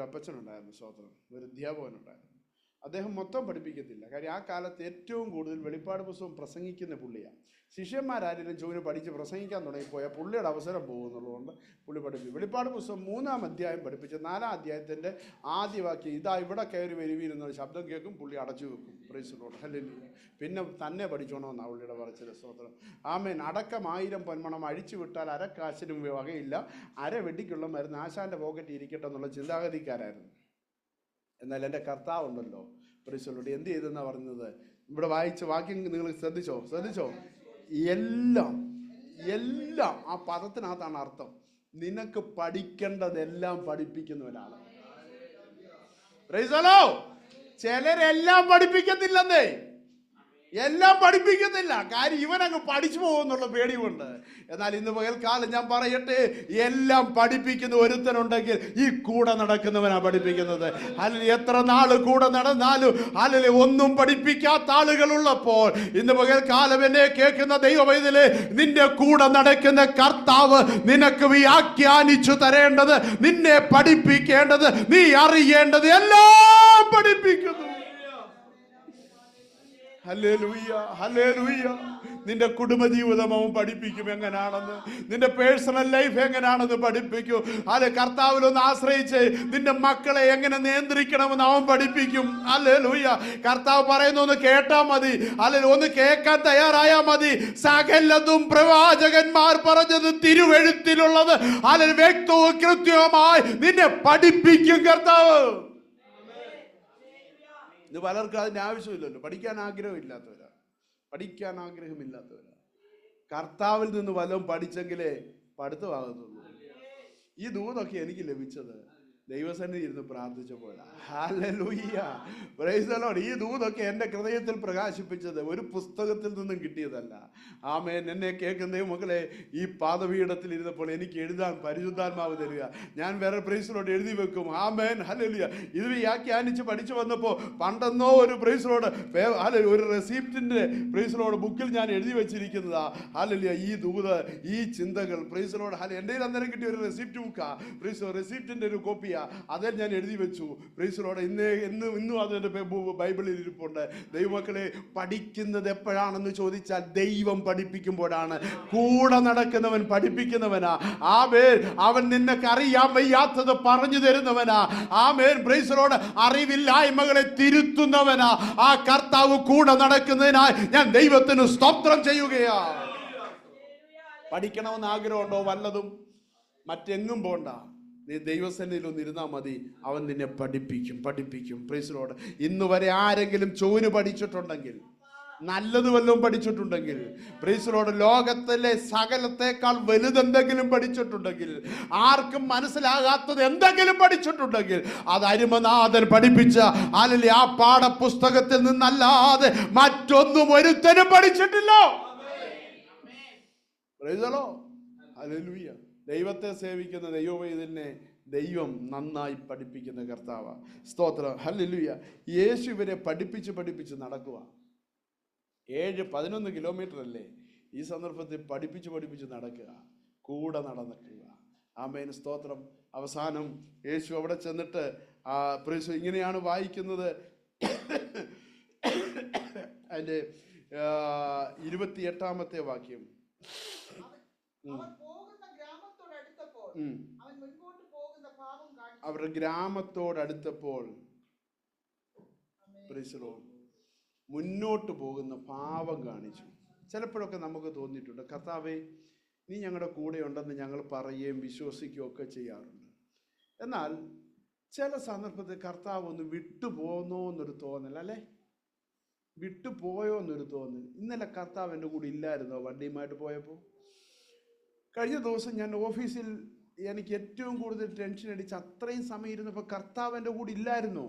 അപ്പച്ചനുണ്ടായിരുന്നു. സ്തോത്രം, ഒരു അധ്യാപകനുണ്ടായിരുന്നു. അദ്ദേഹം മൊത്തം പഠിപ്പിക്കത്തില്ല. കാര്യം ആ കാലത്ത് ഏറ്റവും കൂടുതൽ വെളിപ്പാട് പുസ്തകം പ്രസംഗിക്കുന്ന പുള്ളിയാണ്. ശിഷ്യന്മാരാരെങ്കിലും ചോദിന് പഠിച്ച് പ്രസംഗിക്കാൻ തുടങ്ങിപ്പോയാൽ പുള്ളിയുടെ അവസരം പോകുന്നുള്ളതുകൊണ്ട് പുള്ളി പഠിപ്പിക്കും. വെളിപ്പാട് പുസ്തകം 3-ാം അധ്യായം പഠിപ്പിച്ച് 4-ാം അധ്യായത്തിൻ്റെ ആദ്യ വാക്യം ഇതാ ഇവിടെ കയറി വരുവീരുന്നൊരു ശബ്ദം കേൾക്കും, പുള്ളി അടച്ചു വെക്കും. Praise Lord, hallelujah. പിന്നെ തന്നെ പഠിച്ചോണമെന്നാണ് പുള്ളിയുടെ പറച്ചിൽ. സ്തോത്രം, ആമേൻ. അടക്കം 1000 പൊന്മണം അഴിച്ചു വിട്ടാൽ അരക്കാശിനും വകയില്ല, അര വെടിക്കുള്ള മരുന്ന് ആശാന്റെ പോക്കറ്റ് ഇരിക്കട്ടെ എന്നുള്ള ചിന്താഗതിക്കാരായിരുന്നു. എന്നാൽ എൻ്റെ കർത്താവുണ്ടല്ലോ, പ്രൈസ് ലോർഡ്, എന്ത് ചെയ്തെന്നാണ് പറഞ്ഞത്? ഇവിടെ വായിച്ച വാക്യം നിങ്ങൾ ശ്രദ്ധിച്ചോ? എല്ലാം ആ പദത്തിനകത്താണ് അർത്ഥം. നിനക്ക് പഠിക്കേണ്ടതെല്ലാം പഠിപ്പിക്കുന്ന ഒരാള്. Praise the lord. ചിലരെല്ലാം പഠിപ്പിക്കത്തില്ലെന്നേ, എല്ലാം പഠിപ്പിക്കത്തില്ല. കാര്യം ഇവനങ്ങ് പഠിച്ചു പോകുന്നുള്ള പേടി കൊണ്ട്. എന്നാൽ ഇന്ന് പകൽക്കാലം ഞാൻ പറയട്ടെ, എല്ലാം പഠിപ്പിക്കുന്ന ഒരുത്തനുണ്ടെങ്കിൽ ഈ കൂടെ നടക്കുന്നവനാ പഠിപ്പിക്കുന്നത്. അല്ലെങ്കിൽ എത്ര നാള് കൂടെ നടന്നാലും അല്ലെങ്കിൽ ഒന്നും പഠിപ്പിക്കാത്ത ആളുകളുള്ളപ്പോൾ ഇന്ന് പകൽക്കാലം എന്നെ കേൾക്കുന്ന ദൈവമൈതലേ, നിന്റെ കൂടെ നടക്കുന്ന കർത്താവ് നിനക്ക് വ്യാഖ്യാനിച്ചു തരേണ്ടത്, നിന്നെ പഠിപ്പിക്കേണ്ടത്, നീ അറിയേണ്ടത് എല്ലാം പഠിപ്പിക്കുന്നു. Hallelujah, hallelujah. നിന്റെ കുടുംബജീവിതം അവൻ പഠിപ്പിക്കും എങ്ങനെയാണെന്ന്, നിന്റെ പേഴ്സണൽ ലൈഫ് എങ്ങനെയാണെന്ന് പഠിപ്പിക്കും. അത് കർത്താവിലൊന്ന് ആശ്രയിച്ച് നിന്റെ മക്കളെ എങ്ങനെ നിയന്ത്രിക്കണമെന്ന് അവൻ പഠിപ്പിക്കും. ഹല്ലേലൂയ. കർത്താവ് പറയുന്ന ഒന്ന് കേട്ടാ മതി, അല്ലെങ്കിൽ ഒന്ന് കേൾക്കാൻ തയ്യാറായാ മതി. സകലതും പ്രവാചകന്മാർ പറഞ്ഞത് തിരുവെഴുത്തിലുള്ളത് അല്ലെങ്കിൽ വ്യക്തവും കൃത്യവുമായി നിന്നെ പഠിപ്പിക്കും കർത്താവ്. ഇത് പലർക്കും അതിൻ്റെ ആവശ്യമില്ലല്ലോ. പഠിക്കാൻ ആഗ്രഹമില്ലാത്തവരാ. കർത്താവിൽ നിന്ന് വല്ലതും പഠിച്ചെങ്കിലേ പഠിത്തമാകത്തുള്ളൂ. ഈ ദൂതൊക്കെ എനിക്ക് ലഭിച്ചത് ദൈവസന്നിധി ഇരുന്ന് പ്രാർത്ഥിച്ചപ്പോഴാണ്. Hallelujah, praise the lord. ഈ ദൂതൊക്കെ എൻ്റെ ഹൃദയത്തിൽ പ്രകാശിപ്പിച്ചത് ഒരു പുസ്തകത്തിൽ നിന്നും കിട്ടിയതല്ല. ആമേൻ. എന്നെ കേൾക്കുന്ന മക്കളെ, ഈ പാദപീഠത്തിൽ ഇരുന്നപ്പോൾ എനിക്ക് എഴുതാൻ പരിശുദ്ധാത്മാവ് തരിക. ഞാൻ വേറെ പ്രൈസ് ദി ലോർഡ് എഴുതി വെക്കും. ആമേൻ, ഹല്ലേലൂയ. ഇത് വ്യാഖ്യാനിച്ച് പഠിച്ചു വന്നപ്പോൾ പണ്ടെന്നോ ഒരു പ്രൈസ് ദി ലോർഡ് ഒരു റെസിപ്റ്റിൻ്റെ പ്രൈസ് ദി ലോർഡ് ബുക്കിൽ ഞാൻ എഴുതി വെച്ചിരിക്കുന്നതാ. ഹല്ലേലൂയ. ഈ ദൂത്, ഈ ചിന്തകൾ പ്രൈസ് ദി ലോർഡ്. എൻ്റെ അന്നേരം കിട്ടിയ ഒരു റെസിപ്റ്റ് ബുക്കാ, റെസിപ്റ്റിൻ്റെ ഒരു കോപ്പിയാ. അതേ ഞാൻ എഴുതി വെച്ചു. Price the Lord. ഇന്നും അതിൻ്റെ ബൈബിളിൽ ഇരിപ്പുണ്ട്. ദൈവമക്കളെ, പഠിക്കുന്നത് എപ്പോഴാണെന്ന് ചോദിച്ചാൽ ദൈവം പഠിപ്പിക്കുമ്പോഴാണ്. കൂടെ നടക്കുന്നവൻ പഠിപ്പിക്കുന്നവനാ. ആമേൻ. അവൻ നിനക്ക് അറിയാൻ വയ്യാത്തത് പറഞ്ഞു തരുന്നവനാ. ആമേൻ. Praise the lord. അറിവില്ലായ്മകളെ തിരുത്തുന്നവനാ. ആ കർത്താവ് കൂടെ നടക്കുന്നതിനായി ഞാൻ ദൈവത്തിന് സ്തോത്രം ചെയ്യുകയാ. പഠിക്കണമെന്ന് ആഗ്രഹമുണ്ടോ? വല്ലതും മറ്റെങ്ങും പോണ്ട, നീ ദൈവസന്നിധിയിൽ ഒന്ന് ഇരുന്നാൽ മതി. അവൻ നിന്നെ പഠിപ്പിക്കും. Price the Lord. ഇന്ന് വരെ ആരെങ്കിലും ചോന് പഠിച്ചിട്ടുണ്ടെങ്കിൽ, നല്ലത് വല്ലതും പഠിച്ചിട്ടുണ്ടെങ്കിൽ, പ്രൈസ് ദി ലോർഡ്, ലോകത്തിലെ സകലത്തെക്കാൾ വലുതെന്തെങ്കിലും പഠിച്ചിട്ടുണ്ടെങ്കിൽ, ആർക്കും മനസ്സിലാകാത്തത് എന്തെങ്കിലും പഠിച്ചിട്ടുണ്ടെങ്കിൽ, അത് അരുമനാഥൻ പഠിപ്പിച്ച അല്ലെങ്കിൽ ആ പാഠപുസ്തകത്തിൽ നിന്നല്ലാതെ മറ്റൊന്നും ഒരുത്തനും പഠിച്ചിട്ടില്ല. Price the lord. ഹല്ലേലൂയ. ദൈവത്തെ സേവിക്കുന്ന ദൈവവൈതലിനെ ദൈവം നന്നായി പഠിപ്പിക്കുന്ന കർത്താവ്. സ്തോത്രം, ഹല്ലേലൂയ. യേശു ഇവരെ പഠിപ്പിച്ച് നടക്കുക. 7-11 കിലോമീറ്റർ അല്ലേ ഈ സന്ദർഭത്തിൽ പഠിപ്പിച്ച് നടക്കുക, കൂടെ നടക്കുക. ആമേൻ, സ്തോത്രം. അവസാനം യേശു അവിടെ ചെന്നിട്ട് ഇങ്ങനെയാണ് വായിക്കുന്നത്. അതിൻ്റെ 28-ാമത്തെ വാക്യം. അവരുടെ ഗ്രാമത്തോടടുത്തപ്പോൾ മുന്നോട്ട് പോകുന്ന പാപം കാണിച്ചു. ചിലപ്പോഴൊക്കെ നമുക്ക് തോന്നിയിട്ടുണ്ട്, കർത്താവേ നീ ഞങ്ങളുടെ കൂടെ ഉണ്ടെന്ന് ഞങ്ങൾ പറയുകയും വിശ്വസിക്കുകയും ഒക്കെ ചെയ്യാറുണ്ട്. എന്നാൽ ചില സന്ദർഭത്തിൽ കർത്താവ് ഒന്ന് വിട്ടുപോകുന്നോ എന്നൊരു തോന്നൽ, അല്ലേ? വിട്ടുപോയോ എന്നൊരു തോന്നൽ. ഇന്നലെ കർത്താവ് എൻ്റെ കൂടെ ഇല്ലായിരുന്നോ വണ്ടിയുമായിട്ട് പോയപ്പോൾ? കഴിഞ്ഞ ദിവസം ഞാൻ ഓഫീസിൽ എനിക്ക് ഏറ്റവും കൂടുതൽ ടെൻഷൻ അടിച്ച് അത്രയും സമയം ഇരുന്നപ്പോൾ കർത്താവ് എൻ്റെ കൂടെ ഇല്ലായിരുന്നോ?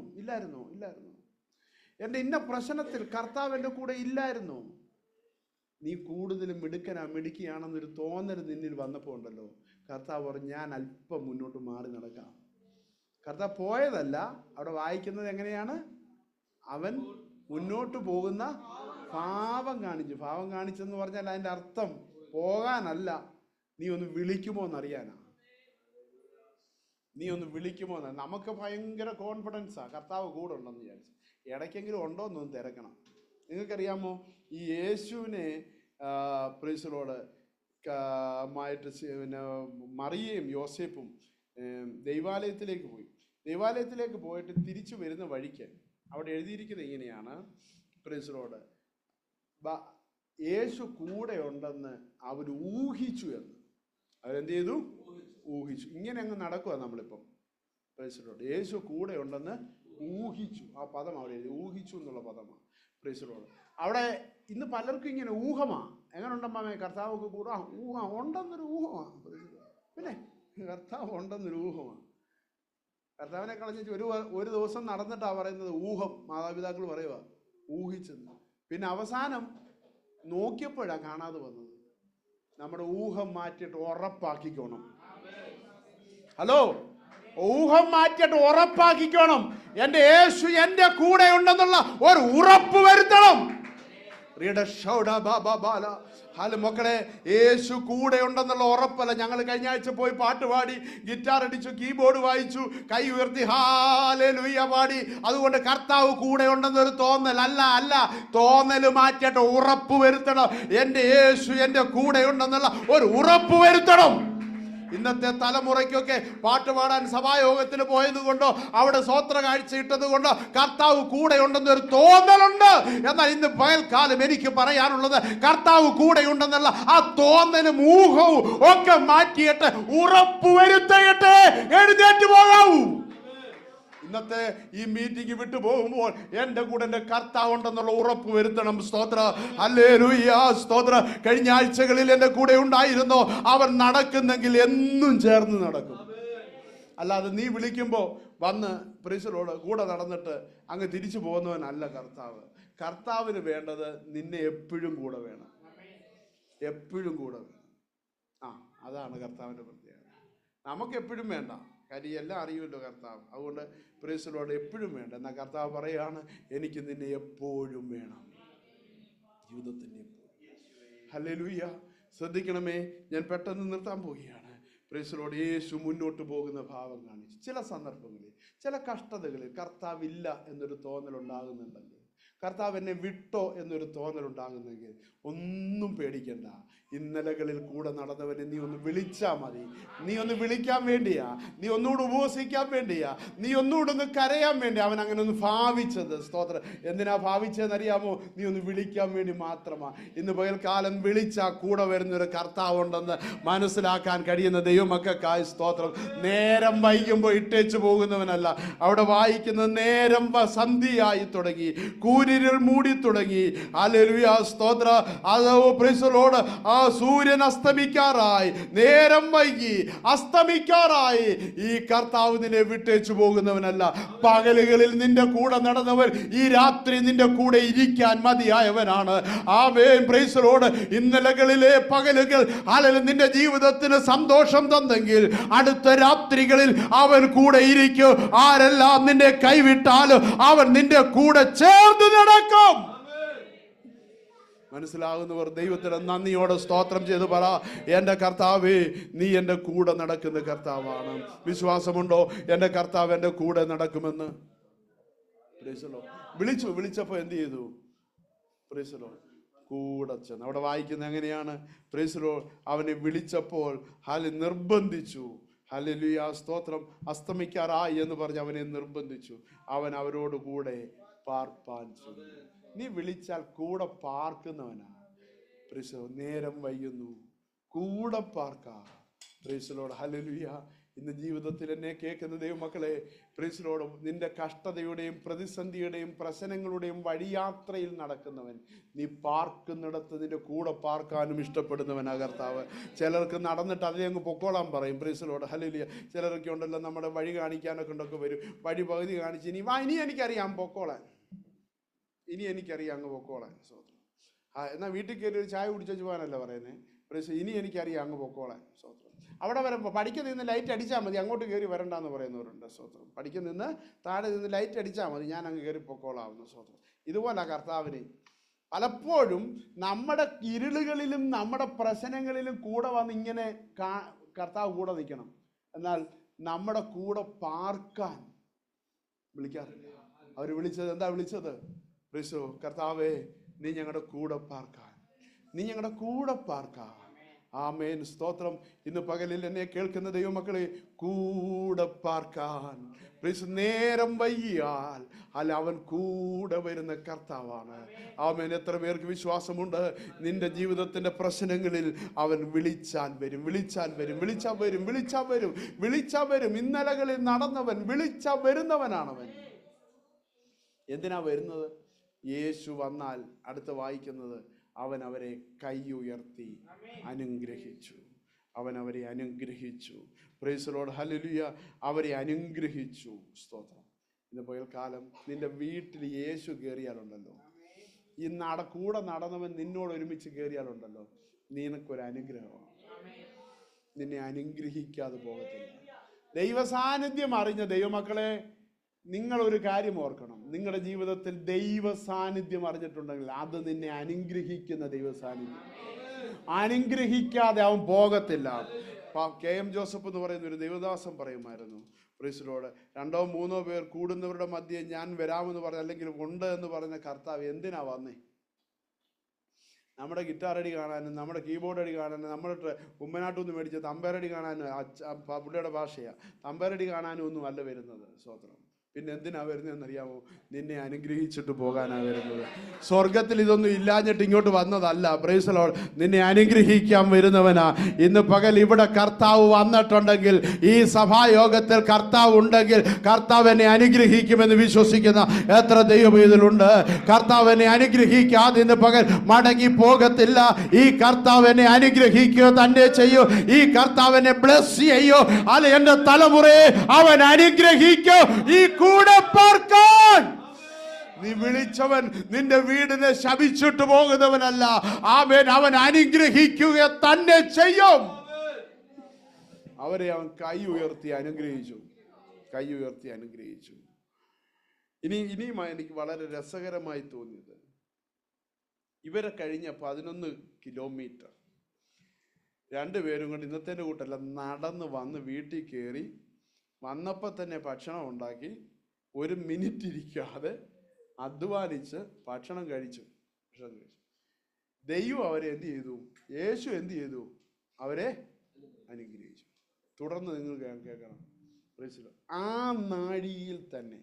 എൻ്റെ ഇന്ന പ്രശ്നത്തിൽ കർത്താവ് എൻ്റെ കൂടെ ഇല്ലായിരുന്നോ? നീ കൂടുതലും മിടുക്കിയാണെന്നൊരു തോന്നൽ നിന്നിൽ വന്നപ്പോൾ ഉണ്ടല്ലോ, കർത്താവ് പറഞ്ഞു ഞാൻ അല്പം മുന്നോട്ട് മാറി നടക്കാം. കർത്താവ് പോയതല്ല, അവിടെ വായിക്കുന്നത് എങ്ങനെയാണ്? അവൻ മുന്നോട്ട് പോകുന്ന ഭാവം കാണിച്ചെന്ന് പറഞ്ഞാൽ അതിൻ്റെ അർത്ഥം പോകാനല്ല, നീ ഒന്ന് വിളിക്കുമോ എന്നറിയാനാ. നമുക്ക് ഭയങ്കര കോൺഫിഡൻസാ കർത്താവ് കൂടെ ഉണ്ടെന്ന് വിചാരിച്ചു. ഇടയ്ക്കെങ്കിലും ഉണ്ടോ എന്നൊന്ന് തിരക്കണം. നിങ്ങൾക്കറിയാമോ, ഈ യേശുവിനെ പ്രീസലോട് മായിട്ട് പിന്നെ മറിയയും യോസേപ്പും ദൈവാലയത്തിലേക്ക് പോയിട്ട് തിരിച്ചു വരുന്ന വഴിക്ക് അവിടെ എഴുതിയിരിക്കുന്നത് ഇങ്ങനെയാണ്, പ്രീസലോട് യേശു കൂടെ ഉണ്ടെന്ന് അവർ ഊഹിച്ചു എന്ന്. അവരെന്ത് ചെയ്തു? ഊഹിച്ചു. ഇങ്ങനെ അങ്ങ് നടക്കുക നമ്മളിപ്പം. പ്രീസലോട് യേശു കൂടെ ഉണ്ടെന്ന് ഊഹിച്ചു. ആ പദം അവിടെ എഴുതി, ഊഹിച്ചു എന്നുള്ള പദമാണ്. പ്രീസലോട് അവിടെ ഇന്ന് പലർക്കും ഇങ്ങനെ ഊഹമാ. എങ്ങനെ ഉണ്ടമ്മേ കർത്താവൊക്കെ കൂടെ? ഉണ്ടെന്നൊരു ഊഹമാണ്. പിന്നെ കർത്താവ് ഉണ്ടെന്നൊരു ഊഹമാണ്. കർത്താവിനെ കളഞ്ഞിട്ട് ഒരു ദിവസം നടന്നിട്ടാ പറയുന്നത് ഊഹം. മാതാപിതാക്കൾ പറയുക ഊഹിച്ചെന്ന്. പിന്നെ അവസാനം നോക്കിയപ്പോഴാണ് കാണാതെ വന്നത്. നമ്മുടെ ഊഹം മാറ്റിയിട്ട് ഉറപ്പാക്കിക്കോണം. ഹലോ, ഊഹം മാറ്റിയിട്ട് ഉറപ്പാക്കിക്കോണം. എൻ്റെ യേശു എൻ്റെ കൂടെ ഉണ്ടെന്നുള്ള ഒരു ഉറപ്പ് വരുത്തണം. മക്കളെ, യേശു കൂടെ ഉണ്ടെന്നുള്ള ഉറപ്പല്ല. ഞങ്ങൾ കഴിഞ്ഞ ആഴ്ച പോയി പാട്ട് പാടി, ഗിറ്റാർ അടിച്ചു, കീബോർഡ് വായിച്ചു, കൈ ഉയർത്തി ഹല്ലേലൂയ പാടി. അതുകൊണ്ട് കർത്താവ് കൂടെ ഉണ്ടെന്നൊരു തോന്നൽ അല്ല. തോന്നൽ മാറ്റിയിട്ട് ഉറപ്പ് വരുത്തണം. എൻ്റെ യേശു എൻ്റെ കൂടെ ഉണ്ടെന്നുള്ള ഒരു ഉറപ്പ് വരുത്തണം. ഇന്നത്തെ തലമുറയ്ക്കൊക്കെ പാട്ട് പാടാൻ സഭായോഗത്തിന് പോയത് കൊണ്ടോ അവിടെ സ്വോത്ര കാഴ്ച ഇട്ടത് കൊണ്ടോ കർത്താവ് കൂടെ ഉണ്ടെന്നൊരു തോന്നലുണ്ട്. എന്നാൽ ഇന്ന് പകൽക്കാലം എനിക്ക് പറയാനുള്ളത്, കർത്താവ് കൂടെ ഉണ്ടെന്നുള്ള ആ തോന്നലും ഊഹവും ഒക്കെ മാറ്റിയിട്ട് ഉറപ്പ് വരുത്തിയിട്ട് എഴുന്നേറ്റ് പോകാവൂ. ഇന്നത്തെ ഈ മീറ്റിംഗ് വിട്ടു പോകുമ്പോൾ എൻ്റെ കൂടെ എൻ്റെ കർത്താവ് ഉണ്ടെന്നുള്ള ഉറപ്പ് വരുത്തണം. സ്തോത്ര, ഹല്ലേലൂയ, സ്തോത്ര. കഴിഞ്ഞ ആഴ്ചകളിൽ എൻ്റെ കൂടെ ഉണ്ടായിരുന്നോ? അവൻ നടക്കുന്നെങ്കിൽ എന്നും ചേർന്ന് നടക്കും. അല്ലാതെ നീ വിളിക്കുമ്പോൾ വന്ന് പ്രീസലോട് കൂടെ നടന്നിട്ട് അങ്ങ് തിരിച്ചു പോകുന്നവനല്ല കർത്താവ്. കർത്താവിന് വേണ്ടത് നിന്നെ എപ്പോഴും കൂടെ വേണം. അതാണ് കർത്താവിൻ്റെ പ്രത്യേകത. നമുക്ക് എപ്പോഴും വേണ്ട, കാര്യം എല്ലാം അറിയുമല്ലോ കർത്താവ്. അതുകൊണ്ട് പ്രീസലോട് എപ്പോഴും വേണ്ട. എന്നാൽ കർത്താവ് പറയാണ്, എനിക്ക് നിന്നെ എപ്പോഴും വേണം, ജീവിതത്തിൻ്റെ എപ്പോഴും. ഹല്ലേലൂയ. ശ്രദ്ധിക്കണമേ, ഞാൻ പെട്ടെന്ന് നിർത്താൻ പോവുകയാണ്. പ്രീസലോട് യേശു മുന്നോട്ട് പോകുന്ന ഭാവം കാണിച്ചു. ചില സന്ദർഭങ്ങളിൽ, ചില കഷ്ടതകളിൽ കർത്താവില്ല എന്നൊരു തോന്നലുണ്ടാകുന്നുണ്ടെങ്കിൽ, കർത്താവ് എന്നെ വിട്ടോ എന്നൊരു തോന്നലുണ്ടാകുന്നെങ്കിൽ ഒന്നും പേടിക്കണ്ട. ഇന്നലകളിൽ കൂടെ നടന്നവനെ നീ ഒന്ന് വിളിച്ചാൽ മതി. നീ ഒന്ന് വിളിക്കാൻ വേണ്ടിയാ, നീ ഒന്നുകൂടെ ഉപവസിക്കാൻ വേണ്ടിയാ, നീ ഒന്നുകൂടെ ഒന്ന് കരയാൻ വേണ്ടി അവൻ അങ്ങനെ ഒന്ന് ഭാവിച്ചത്. സ്തോത്രം. എന്തിനാ ഭാവിച്ചതെന്നറിയാമോ? നീ ഒന്ന് വിളിക്കാൻ വേണ്ടി മാത്രമാ. ഇന്ന് പകൽക്കാലം വിളിച്ചാൽ കൂടെ വരുന്നൊരു കർത്താവുണ്ടെന്ന് മനസ്സിലാക്കാൻ കഴിയുന്ന ദൈവമക്കൾക്കായി സ്തോത്രം. നേരം വൈകുമ്പോൾ ഇട്ടേച്ചു പോകുന്നവനല്ല. അവിടെ വായിക്കുന്നത് നേരം സന്ധിയായി തുടങ്ങി, കൂരിരുൾ മൂടി തുടങ്ങി. ഹല്ലേലൂയ, സ്തോത്ര. അതോ പ്രീസലോട് ആ സൂര്യൻ അസ്തമിക്കാറായി, നേരം വൈകി അസ്തമിക്കാറായി. ഈ കർത്താവ് നിന്നെ വിട്ടേച്ചു പോകുന്നവനല്ല. പകലുകളിൽ നിന്റെ കൂടെ നടന്നവൻ ഈ രാത്രി നിന്റെ കൂടെ ഇരിക്കാൻ മതിയായവനാണ്. ആമേൻ, പ്രൈസ് ദി ലോർഡ്. ഇന്നലകളിലെ പകലുകൾ നിന്റെ ജീവിതത്തിന് സന്തോഷം തന്നെങ്കിൽ അടുത്ത രാത്രികളിൽ അവൻ കൂടെ ഇരിക്കും. ആരെല്ലാം നിന്നെ കൈവിട്ടാലും അവൻ നിന്റെ കൂടെ ചേർന്ന് നടക്കും. മനസ്സിലാകുന്നവർ ദൈവത്തിന് നന്ദിയോടെ സ്തോത്രം ചെയ്ത് പറ, എൻ്റെ കർത്താവേ, നീ എൻ്റെ കൂടെ നടക്കുന്ന കർത്താവാണ്. വിശ്വാസമുണ്ടോ എൻ്റെ കർത്താവ് എൻ്റെ കൂടെ നടക്കുമെന്ന്? വിളിച്ചപ്പോൾ എന്ത് ചെയ്തു? കൂടെ ചെന്ന്. അവിടെ വായിക്കുന്നത് എങ്ങനെയാണ്? അവനെ വിളിച്ചപ്പോൾ നിർബന്ധിച്ചു. ഹല്ലേലൂയ, സ്തോത്രം. അസ്തമിക്കാറായി എന്ന് പറഞ്ഞ് അവനെ നിർബന്ധിച്ചു. അവൻ അവരോട് കൂടെ പാർപ്പാൻ ചെന്നു. നീ വിളിച്ചാൽ കൂടെ പാർക്കുന്നവനാ. നേരം വൈകുന്നു, കൂടെ പാർക്കാം. ഹല്ലേലൂയ. ഇന്ന് ജീവിതത്തിൽ എന്നെ കേൾക്കുന്ന ദൈവമക്കളെ, പ്രിയരോടും നിന്റെ കഷ്ടതയുടെയും പ്രതിസന്ധിയുടെയും പ്രശ്നങ്ങളുടെയും വഴിയാത്രയിൽ നടക്കുന്നവൻ, നീ പാർക്കുന്നിടത്ത് നിന്റെ കൂടെ പാർക്കാനും ഇഷ്ടപ്പെടുന്നവനാ കർത്താവ്. ചിലർക്ക് നടന്നിട്ട് അതേ അങ്ങ് പൊക്കോളാൻ പറയും. പ്രിയരോട് ഹല്ലേലൂയ. ചിലരൊക്കെ ഉണ്ടല്ലോ, നമ്മുടെ വഴി കാണിക്കാനൊക്കെ ഉണ്ടൊക്കെ വരും. വഴി പകുതി കാണിച്ച് ഇനി എനിക്കറിയാം പൊക്കോളാൻ, ഇനി എനിക്കറിയാം അങ്ങ് പൊക്കോളാൻ. സ്വന്തം എന്നാൽ വീട്ടിൽ കയറി ഒരു ചായ കുടിച്ചു പോകാനല്ല പറയുന്നത്. പ്രിയ ഇനി എനിക്കറിയാം അങ്ങ് പൊക്കോളാൻ. സ്വന്തം അവിടെ വരുമ്പോൾ പഠിക്കാൻ നിന്ന് ലൈറ്റ് അടിച്ചാൽ മതി, അങ്ങോട്ട് കയറി വരണ്ടെന്ന് പറയുന്നവരുണ്ട്. സ്വത്രം പഠിക്കാൻ നിന്ന് താഴെ നിന്ന് ലൈറ്റ് അടിച്ചാൽ മതി, ഞാൻ അങ്ങ് കയറി പൊക്കോളാവുന്നു. സ്വത്രം ഇതുപോലെ കർത്താവിന് പലപ്പോഴും നമ്മുടെ ഇരുളുകളിലും നമ്മുടെ പ്രശ്നങ്ങളിലും കൂടെ വന്ന് ഇങ്ങനെ കർത്താവ് കൂടെ നിൽക്കണം. എന്നാൽ നമ്മുടെ കൂടെ പാർക്കാൻ വിളിക്കാറില്ല. അവർ വിളിച്ചത് എന്താ വിളിച്ചത്? പ്രിയസോ കർത്താവേ, നീ ഞങ്ങളുടെ കൂടെ പാർക്കാൻ, നീ ഞങ്ങളുടെ കൂടെ പാർക്കാൻ. ആമേൻ, സ്തോത്രം. ഇന്ന് പകലിൽ എന്നെ കേൾക്കുന്ന ദൈവമക്കളെ, കൂടെ പാർക്കാൻ. നേരം വൈകിയാൽ അല്ല, അവൻ കൂടെ വരുന്ന കർത്താവാണ്. ആമേൻ. എത്ര പേർക്ക് വിശ്വാസമുണ്ട്? നിന്റെ ജീവിതത്തിന്റെ പ്രശ്നങ്ങളിൽ അവൻ വിളിച്ചാൽ വരും, വിളിച്ചാൽ വരും, വിളിച്ചാൽ വരും, വിളിച്ചാൽ വരും, വിളിച്ചാൽ വരും. ഇന്നലകളിൽ നടന്നവൻ വിളിച്ചാൽ വരുന്നവനാണവൻ. എന്തിനാ വരുന്നത്? യേശു വന്നാൽ അടുത്ത വായിക്കുന്നത്, അവൻ അവരെ കൈ ഉയർത്തി അനുഗ്രഹിച്ചു. അവൻ അവരെ അനുഗ്രഹിച്ചു. Price the lord, hallelujah. അവരെ അനുഗ്രഹിച്ചു. സ്തോത്രം. ഇന്ന് പകൽക്കാലം നിന്റെ വീട്ടിൽ യേശു കയറിയാലുണ്ടല്ലോ, ഈ കൂടെ നടന്നവൻ നിന്നോട് ഒരുമിച്ച് കയറിയാലുണ്ടല്ലോ, നിനക്കൊരു അനുഗ്രഹമാണ്. നിന്നെ അനുഗ്രഹിക്കാതെ പോകത്തില്ല. ദൈവസാന്നിധ്യം അറിഞ്ഞ ദൈവമക്കളെ, നിങ്ങളൊരു കാര്യം ഓർക്കണം. നിങ്ങളുടെ ജീവിതത്തിൽ ദൈവ സാന്നിധ്യം അറിഞ്ഞിട്ടുണ്ടെങ്കിൽ അത് നിന്നെ അനുഗ്രഹിക്കുന്ന ദൈവ സാന്നിധ്യം. അനുഗ്രഹിക്കാതെ അവൻ പോകത്തില്ല. KM ജോസഫ് എന്ന് പറയുന്ന ഒരു ദൈവദാസൻ പറയുമായിരുന്നു, പ്രീസിലോട് 2-3 പേർ കൂടുന്നവരുടെ മധ്യേ ഞാൻ വരാമെന്ന് പറഞ്ഞ, അല്ലെങ്കിൽ ഉണ്ട് എന്ന് പറഞ്ഞ കർത്താവ് എന്തിനാ വന്നേ? നമ്മുടെ ഗിറ്റാർ അടി കാണാനും നമ്മുടെ കീബോർഡ് അടി കാണാനും നമ്മുടെ ഉമ്മനാട്ടൊന്നും മേടിച്ച തമ്പേരടി കാണാനും, പുള്ളിയുടെ ഭാഷയാണ്, തമ്പേരടി കാണാനും ഒന്നും അല്ല വരുന്നത്. സ്വത്രം. പിന്നെ എന്തിനാ വരുന്നതെന്നറിയാമോ? നിന്നെ അനുഗ്രഹിച്ചിട്ട് പോകാനാ വരുന്നത്. സ്വർഗത്തിൽ ഇതൊന്നും ഇല്ലാഞ്ഞിട്ട് ഇങ്ങോട്ട് വന്നതല്ല. Price the Lord. നിന്നെ അനുഗ്രഹിക്കാൻ വരുന്നവനാ. ഇന്ന് പകൽ ഇവിടെ കർത്താവ് വന്നിട്ടുണ്ടെങ്കിൽ, ഈ സഭായോഗത്തിൽ കർത്താവ് ഉണ്ടെങ്കിൽ, കർത്താവ് എന്നെ അനുഗ്രഹിക്കുമെന്ന് വിശ്വസിക്കുന്ന എത്ര ദൈവം ഇതിലുണ്ട്? കർത്താവ് എന്നെ അനുഗ്രഹിക്കാതെ ഇന്ന് പകൽ മടങ്ങി പോകത്തില്ല. ഈ കർത്താവ് എന്നെ അനുഗ്രഹിക്കുക തന്നെ ചെയ്യൂ. ഈ കർത്താവ് എന്നെ ബ്ലസ് ചെയ്യൂ. അല്ല, എന്റെ തലമുറയെ അവൻ അനുഗ്രഹിക്കൂ. ഈ കൂടെ പാർക്കാൻ നീ വിളിച്ചവൻ നിന്റെ വീടിനെ ശപിച്ചിട്ട് പോകുന്നവനല്ല. ആമേൻ. അവൻ അനുഗ്രഹിക്കുക തന്നെ ചെയ്യും. അവരെ അവൻ കൈ ഉയർത്തി അനുഗ്രഹിച്ചു, കൈ ഉയർത്തി അനുഗ്രഹിച്ചു. ഇനിയും എനിക്ക് വളരെ രസകരമായി തോന്നിയത്, ഇവരെ കഴിഞ്ഞ 11 കിലോമീറ്റർ രണ്ടുപേരും കൊണ്ട് ഇന്നത്തെ കൂട്ടല്ല നടന്ന് വന്ന് വീട്ടിൽ കയറി, വന്നപ്പോൾ തന്നെ ഭക്ഷണം ഉണ്ടാക്കി, 1 മിനിറ്റ് ഇരിക്കാതെ അധ്വാനിച്ച് ഭക്ഷണം കഴിച്ചു. ദൈവം അവരെ എന്ത് ചെയ്തു? യേശു എന്ത് ചെയ്തു? അവരെ അനുഗ്രഹിച്ചു. തുടർന്ന് നിങ്ങൾ കേൾക്കണം. ആ നാഴിയിൽ തന്നെ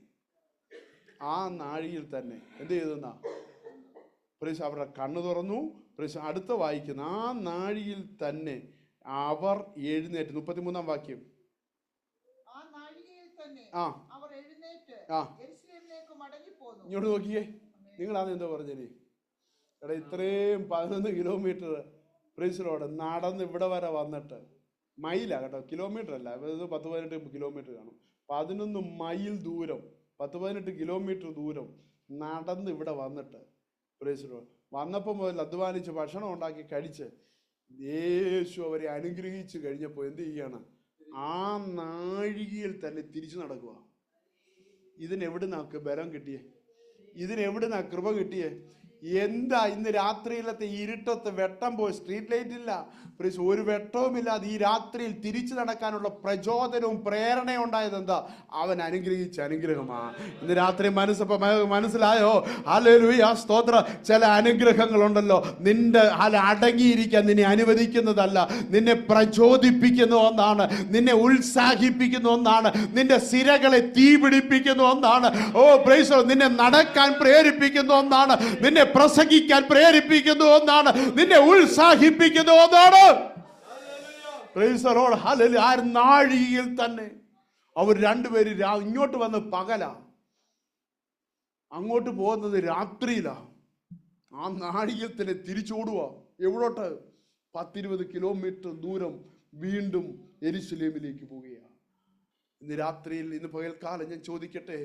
എന്ത് ചെയ്തെന്നാ? അവരുടെ കണ്ണു തുറന്നു. അടുത്ത വായിക്കുന്ന ആ നാഴിയിൽ തന്നെ അവർ എഴുന്നേറ്റ്. 33-ാം വാക്യം. ഇങ്ങോട്ട് നോക്കിയേ. നിങ്ങളാണ് എന്തോ പറഞ്ഞേ? എടാ, ഇത്രയും 11 കിലോമീറ്റർ പ്രീസിലോട് നടന്ന് ഇവിടെ വരെ വന്നിട്ട്, മൈലാ കേട്ടോ, കിലോമീറ്റർ അല്ല, 10-18 കിലോമീറ്റർ കാണും. 11 മൈൽ ദൂരം, 10-18 കിലോമീറ്റർ ദൂരം നടന്ന് ഇവിടെ വന്നിട്ട് പ്രീസിലോട് വന്നപ്പോൾ മുതൽ അധ്വാനിച്ച് ഭക്ഷണം ഉണ്ടാക്കി കഴിച്ച് യേശു അവരെ അനുഗ്രഹിച്ചു കഴിഞ്ഞപ്പോൾ എന്ത് ചെയ്യാണ്? ആ നാഴികയിൽ തന്നെ തിരിച്ചു നടക്കുക. ഇതിനെവിടുന്നാ ബലം കിട്ടിയേ? ഇതിനെവിടുന്നാ കൃപ കിട്ടിയേ? എന്താ ഇന്ന് രാത്രിയിലത്തെ ഇരുട്ടത്ത് വെട്ടം പോയി? സ്ട്രീറ്റ് ലൈറ്റ് ഇല്ല, ഒരു വെട്ടവുമില്ലാതെ ഈ രാത്രിയിൽ തിരിച്ചു നടക്കാനുള്ള പ്രചോദനവും പ്രേരണയും ഉണ്ടായത് എന്താ? അവൻ അനുഗ്രഹിച്ച അനുഗ്രഹമാ. ഇന്ന് രാത്രി മനസ്സിലായോ? ഹല്ലേലൂയ, സ്തോത്രം. ചില അനുഗ്രഹങ്ങളുണ്ടല്ലോ, നിന്റെ അടങ്ങിയിരിക്കാൻ നിന്നെ അനുവദിക്കുന്നതല്ല, നിന്നെ പ്രചോദിപ്പിക്കുന്ന ഒന്നാണ്, നിന്നെ ഉത്സാഹിപ്പിക്കുന്ന ഒന്നാണ്, നിന്റെ സിരകളെ തീപിടിപ്പിക്കുന്ന ഒന്നാണ്. ഓ പ്രൈസ് ദി ലോർഡ്. നിന്നെ നടക്കാൻ പ്രേരിപ്പിക്കുന്ന ഒന്നാണ്, നിന്നെ പ്രസംഗിക്കാൻ പ്രേരിപ്പിക്കുന്ന ഒന്നാണ്, നിന്നെ ഉത്സാഹിപ്പിക്കുന്ന ഒന്നാണ്. Price the lord, hallelujah. ആ നാഴികയിൽ തന്നെ അവർ രണ്ടുപേരും ഇങ്ങോട്ട് വന്ന് പകലാ, അങ്ങോട്ട് പോകുന്നത് രാത്രിയിലാ. ആ നാഴികയിൽ തന്നെ തിരിച്ചോടുക. എവിടോട്ട്? 10-20 കിലോമീറ്റർ ദൂരം വീണ്ടും യെരുശലേമിലേക്ക് പോവുകയാണ്. ഇന്ന് രാത്രിയിൽ, ഇന്ന് പകൽക്കാലം ഞാൻ ചോദിക്കട്ടെ,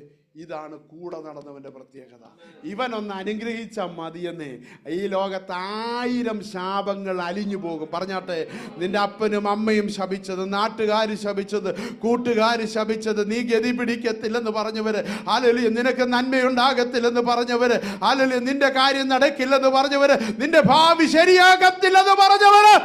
ഇതാണ് കൂടെ നടന്നവന്റെ പ്രത്യേകത. ഇവനൊന്ന് അനുഗ്രഹിച്ച മതിയെന്നേ ഈ ലോകത്ത് 1000 ശാപങ്ങൾ അലിഞ്ഞു പോകും. പറഞ്ഞാട്ടെ, നിന്റെ അപ്പനും അമ്മയും ശപിച്ചത്, നാട്ടുകാർ ശപിച്ചത്, കൂട്ടുകാർ ശപിച്ചത്, നീ ഗതി പിടിക്കത്തില്ലെന്ന് പറഞ്ഞവര്, ഹല്ലേലൂയ, നിനക്ക് നന്മയുണ്ടാകത്തില്ലെന്ന് പറഞ്ഞവര്, ഹല്ലേലൂയ, നിന്റെ കാര്യം നടക്കില്ലെന്ന് പറഞ്ഞവര്, നിന്റെ ഭാവി ശരിയാകത്തില്ലെന്ന് പറഞ്ഞവര്,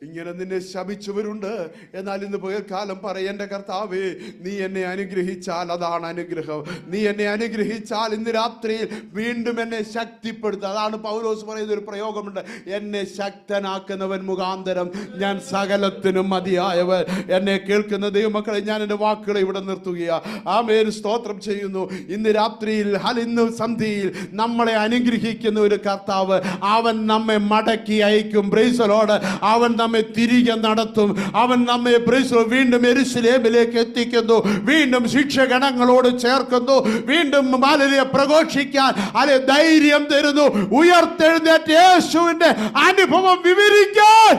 ഇങ്ങനെ നിന്നെ ശപിച്ചവരുണ്ട്. എന്നാൽ ഇന്ന് പകൽക്കാലം പറയും, എൻ്റെ കർത്താവേ, നീ എന്നെ അനുഗ്രഹിച്ചാൽ അതാണ് അനുഗ്രഹം. നീ എന്നെ അനുഗ്രഹിച്ചാൽ ഇന്ന് രാത്രിയിൽ വീണ്ടും എന്നെ ശക്തിപ്പെടുത്തുക. അതാണ് പൗലോസ് പറയുന്ന ഒരു പ്രയോഗമുണ്ട്, എന്നെ ശക്തനാക്കുന്നവൻ മുഖാന്തരം ഞാൻ സകലത്തിനും മതിയായവൻ. എന്നെ കേൾക്കുന്ന ദൈവമക്കളെ, ഞാൻ എൻ്റെ വാക്കുകളെ ഇവിടെ നിർത്തുകയാണ്. ആമേൻ, സ്തോത്രം ചെയ്യുന്നു. ഇന്ന് രാത്രിയിൽ, ഇന്ന് സന്ധ്യയിൽ നമ്മളെ അനുഗ്രഹിക്കുന്ന ഒരു കർത്താവ്, അവൻ നമ്മെ മടക്കി അയക്കും. Price the Lord. അവൻ നമ്മെ തിരികെ നടത്തും. അവൻ നമ്മെ വീണ്ടും യെരുശലേമിലേക്ക് എത്തിക്കുന്നു, വീണ്ടും ശിക്ഷഗണങ്ങളോട് ചേർക്കുന്നു, വീണ്ടും പ്രഘോഷിക്കാൻ ധൈര്യം തരുന്നു, ഉയർത്തെഴുന്നേറ്റ യേശുവിന്റെ അനുഭവം വിവരിക്കാൻ.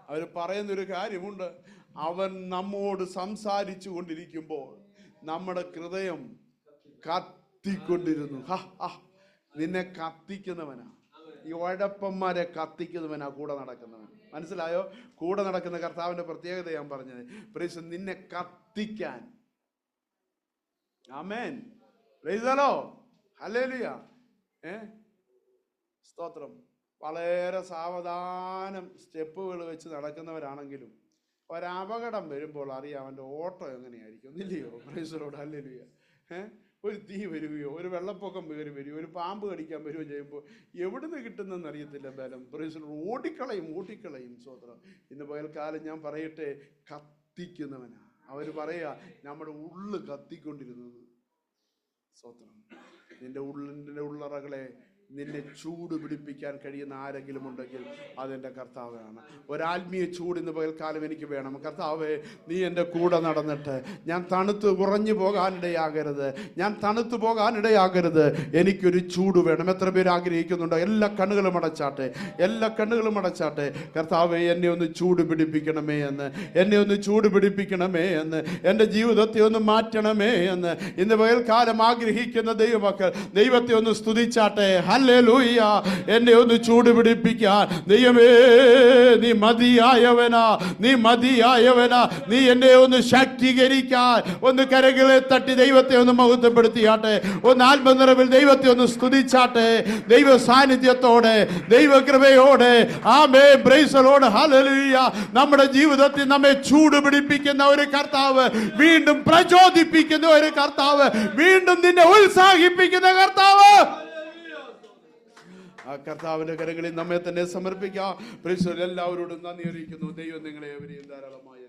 അവർ പറയുന്നൊരു കാര്യമുണ്ട്, അവൻ നമ്മോട് സംസാരിച്ചു കൊണ്ടിരിക്കുമ്പോൾ നമ്മുടെ ഹൃദയം കത്തിക്കൊണ്ടിരുന്നു. നിന്നെ കത്തിക്കുന്നവനാ, ഈ ഉഴപ്പന്മാരെ കത്തിക്കുന്നവനാ കൂടെ നടക്കുന്നവൻ. മനസ്സിലായോ? കൂടെ നടക്കുന്ന കർത്താവിന്റെ പ്രത്യേകത ഞാൻ പറഞ്ഞത്. പ്രൈസ്, നിന്നെ കത്തിക്കാൻ. ആമേൻ, പ്രൈസ് ദി ലോർഡ്, ഹല്ലേലൂയ. സ്തോത്രം. വളരെ സാവധാനം സ്റ്റെപ്പുകൾ വെച്ച് നടക്കുന്നവരാണെങ്കിലും ഒരപകടം വരുമ്പോൾ അറിയാം അവൻ്റെ ഓട്ടം എങ്ങനെയായിരിക്കും, ഇല്ലയോ? Price the lord, hallelujah. ഒരു തീ വരികയോ, ഒരു വെള്ളപ്പൊക്കം കയറി വരികയോ, ഒരു പാമ്പ് കടിക്കാൻ വരികയോ ചെയ്യുമ്പോൾ എവിടുന്ന് കിട്ടുന്നെന്ന് അറിയത്തില്ല ബലം. പ്രൈസ്, ഓടിക്കളയും. സ്തോത്രം. ഇന്ന് പകൽക്കാലം ഞാൻ പറയട്ടെ, കത്തിക്കുന്നവനാ. അവർ പറയാ, നമ്മുടെ ഉള്ളു കത്തിക്കൊണ്ടിരുന്നത്. സ്തോത്രം. നിന്റെ ഉള്ളറകളെ നിന്നെ ചൂട് പിടിപ്പിക്കാൻ കഴിയുന്ന ആരെങ്കിലും ഉണ്ടെങ്കിൽ അതെൻ്റെ കർത്താവാണ്. ഒരാത്മീയ ചൂട് ഇന്ന് പകൽക്കാലം എനിക്ക് വേണം. കർത്താവേ, നീ എൻ്റെ കൂടെ നടന്നിട്ട് ഞാൻ തണുത്ത് ഉറഞ്ഞു പോകാനിടയാകരുത്, ഞാൻ തണുത്തു പോകാനിടയാകരുത്. എനിക്കൊരു ചൂട് വേണം. എത്ര പേര് ആഗ്രഹിക്കുന്നുണ്ടോ? എല്ലാ കണ്ണുകളും അടച്ചാട്ടെ. കർത്താവേ, എന്നെ ഒന്ന് ചൂട് പിടിപ്പിക്കണമേ എന്ന്, എൻ്റെ ജീവിതത്തെ ഒന്ന് മാറ്റണമേ എന്ന് ഇന്ന് പകൽക്കാലം ആഗ്രഹിക്കുന്ന ദൈവമക്കൾ ദൈവത്തെ ഒന്ന് സ്തുതിച്ചാട്ടെ. ഹല്ലേലൂയ. എന്നെ ഒന്ന് ചൂട് പിടിപ്പിക്കാൻ ദൈവമേ, നീ മതിയായവനാ. നീ എന്നെ ഒന്ന് ശക്തീകരിക്കാൻ. ഒന്ന് കരകളെ തട്ടി ദൈവത്തെ ഒന്ന് മഹത്വപ്പെടുത്തിയാട്ടെ. ഒന്ന് ആത്മനിറവിൽ ദൈവത്തെ ഒന്ന് സ്തുതിച്ചാട്ടെ. ദൈവ സാന്നിധ്യത്തോടെ, ദൈവകൃപയോടെ. ആമേൻ, പ്രൈസ് ദി ലോർഡ്, ഹല്ലേലൂയ. നമ്മുടെ ജീവിതത്തിൽ നമ്മെ ചൂട് പിടിപ്പിക്കുന്ന ഒരു കർത്താവ്, വീണ്ടും പ്രചോദിപ്പിക്കുന്ന ഒരു കർത്താവ്, വീണ്ടും നിന്നെ ഉത്സാഹിപ്പിക്കുന്ന കർത്താവ്. ആ കർത്താവിന്റെ കരങ്ങളിൽ നമ്മെ തന്നെ സമർപ്പിക്കാം. എല്ലാവരോടും നന്ദി അറിയിക്കുന്നു. ദൈവം നിങ്ങളെ അവരെയും ധാരാളമായി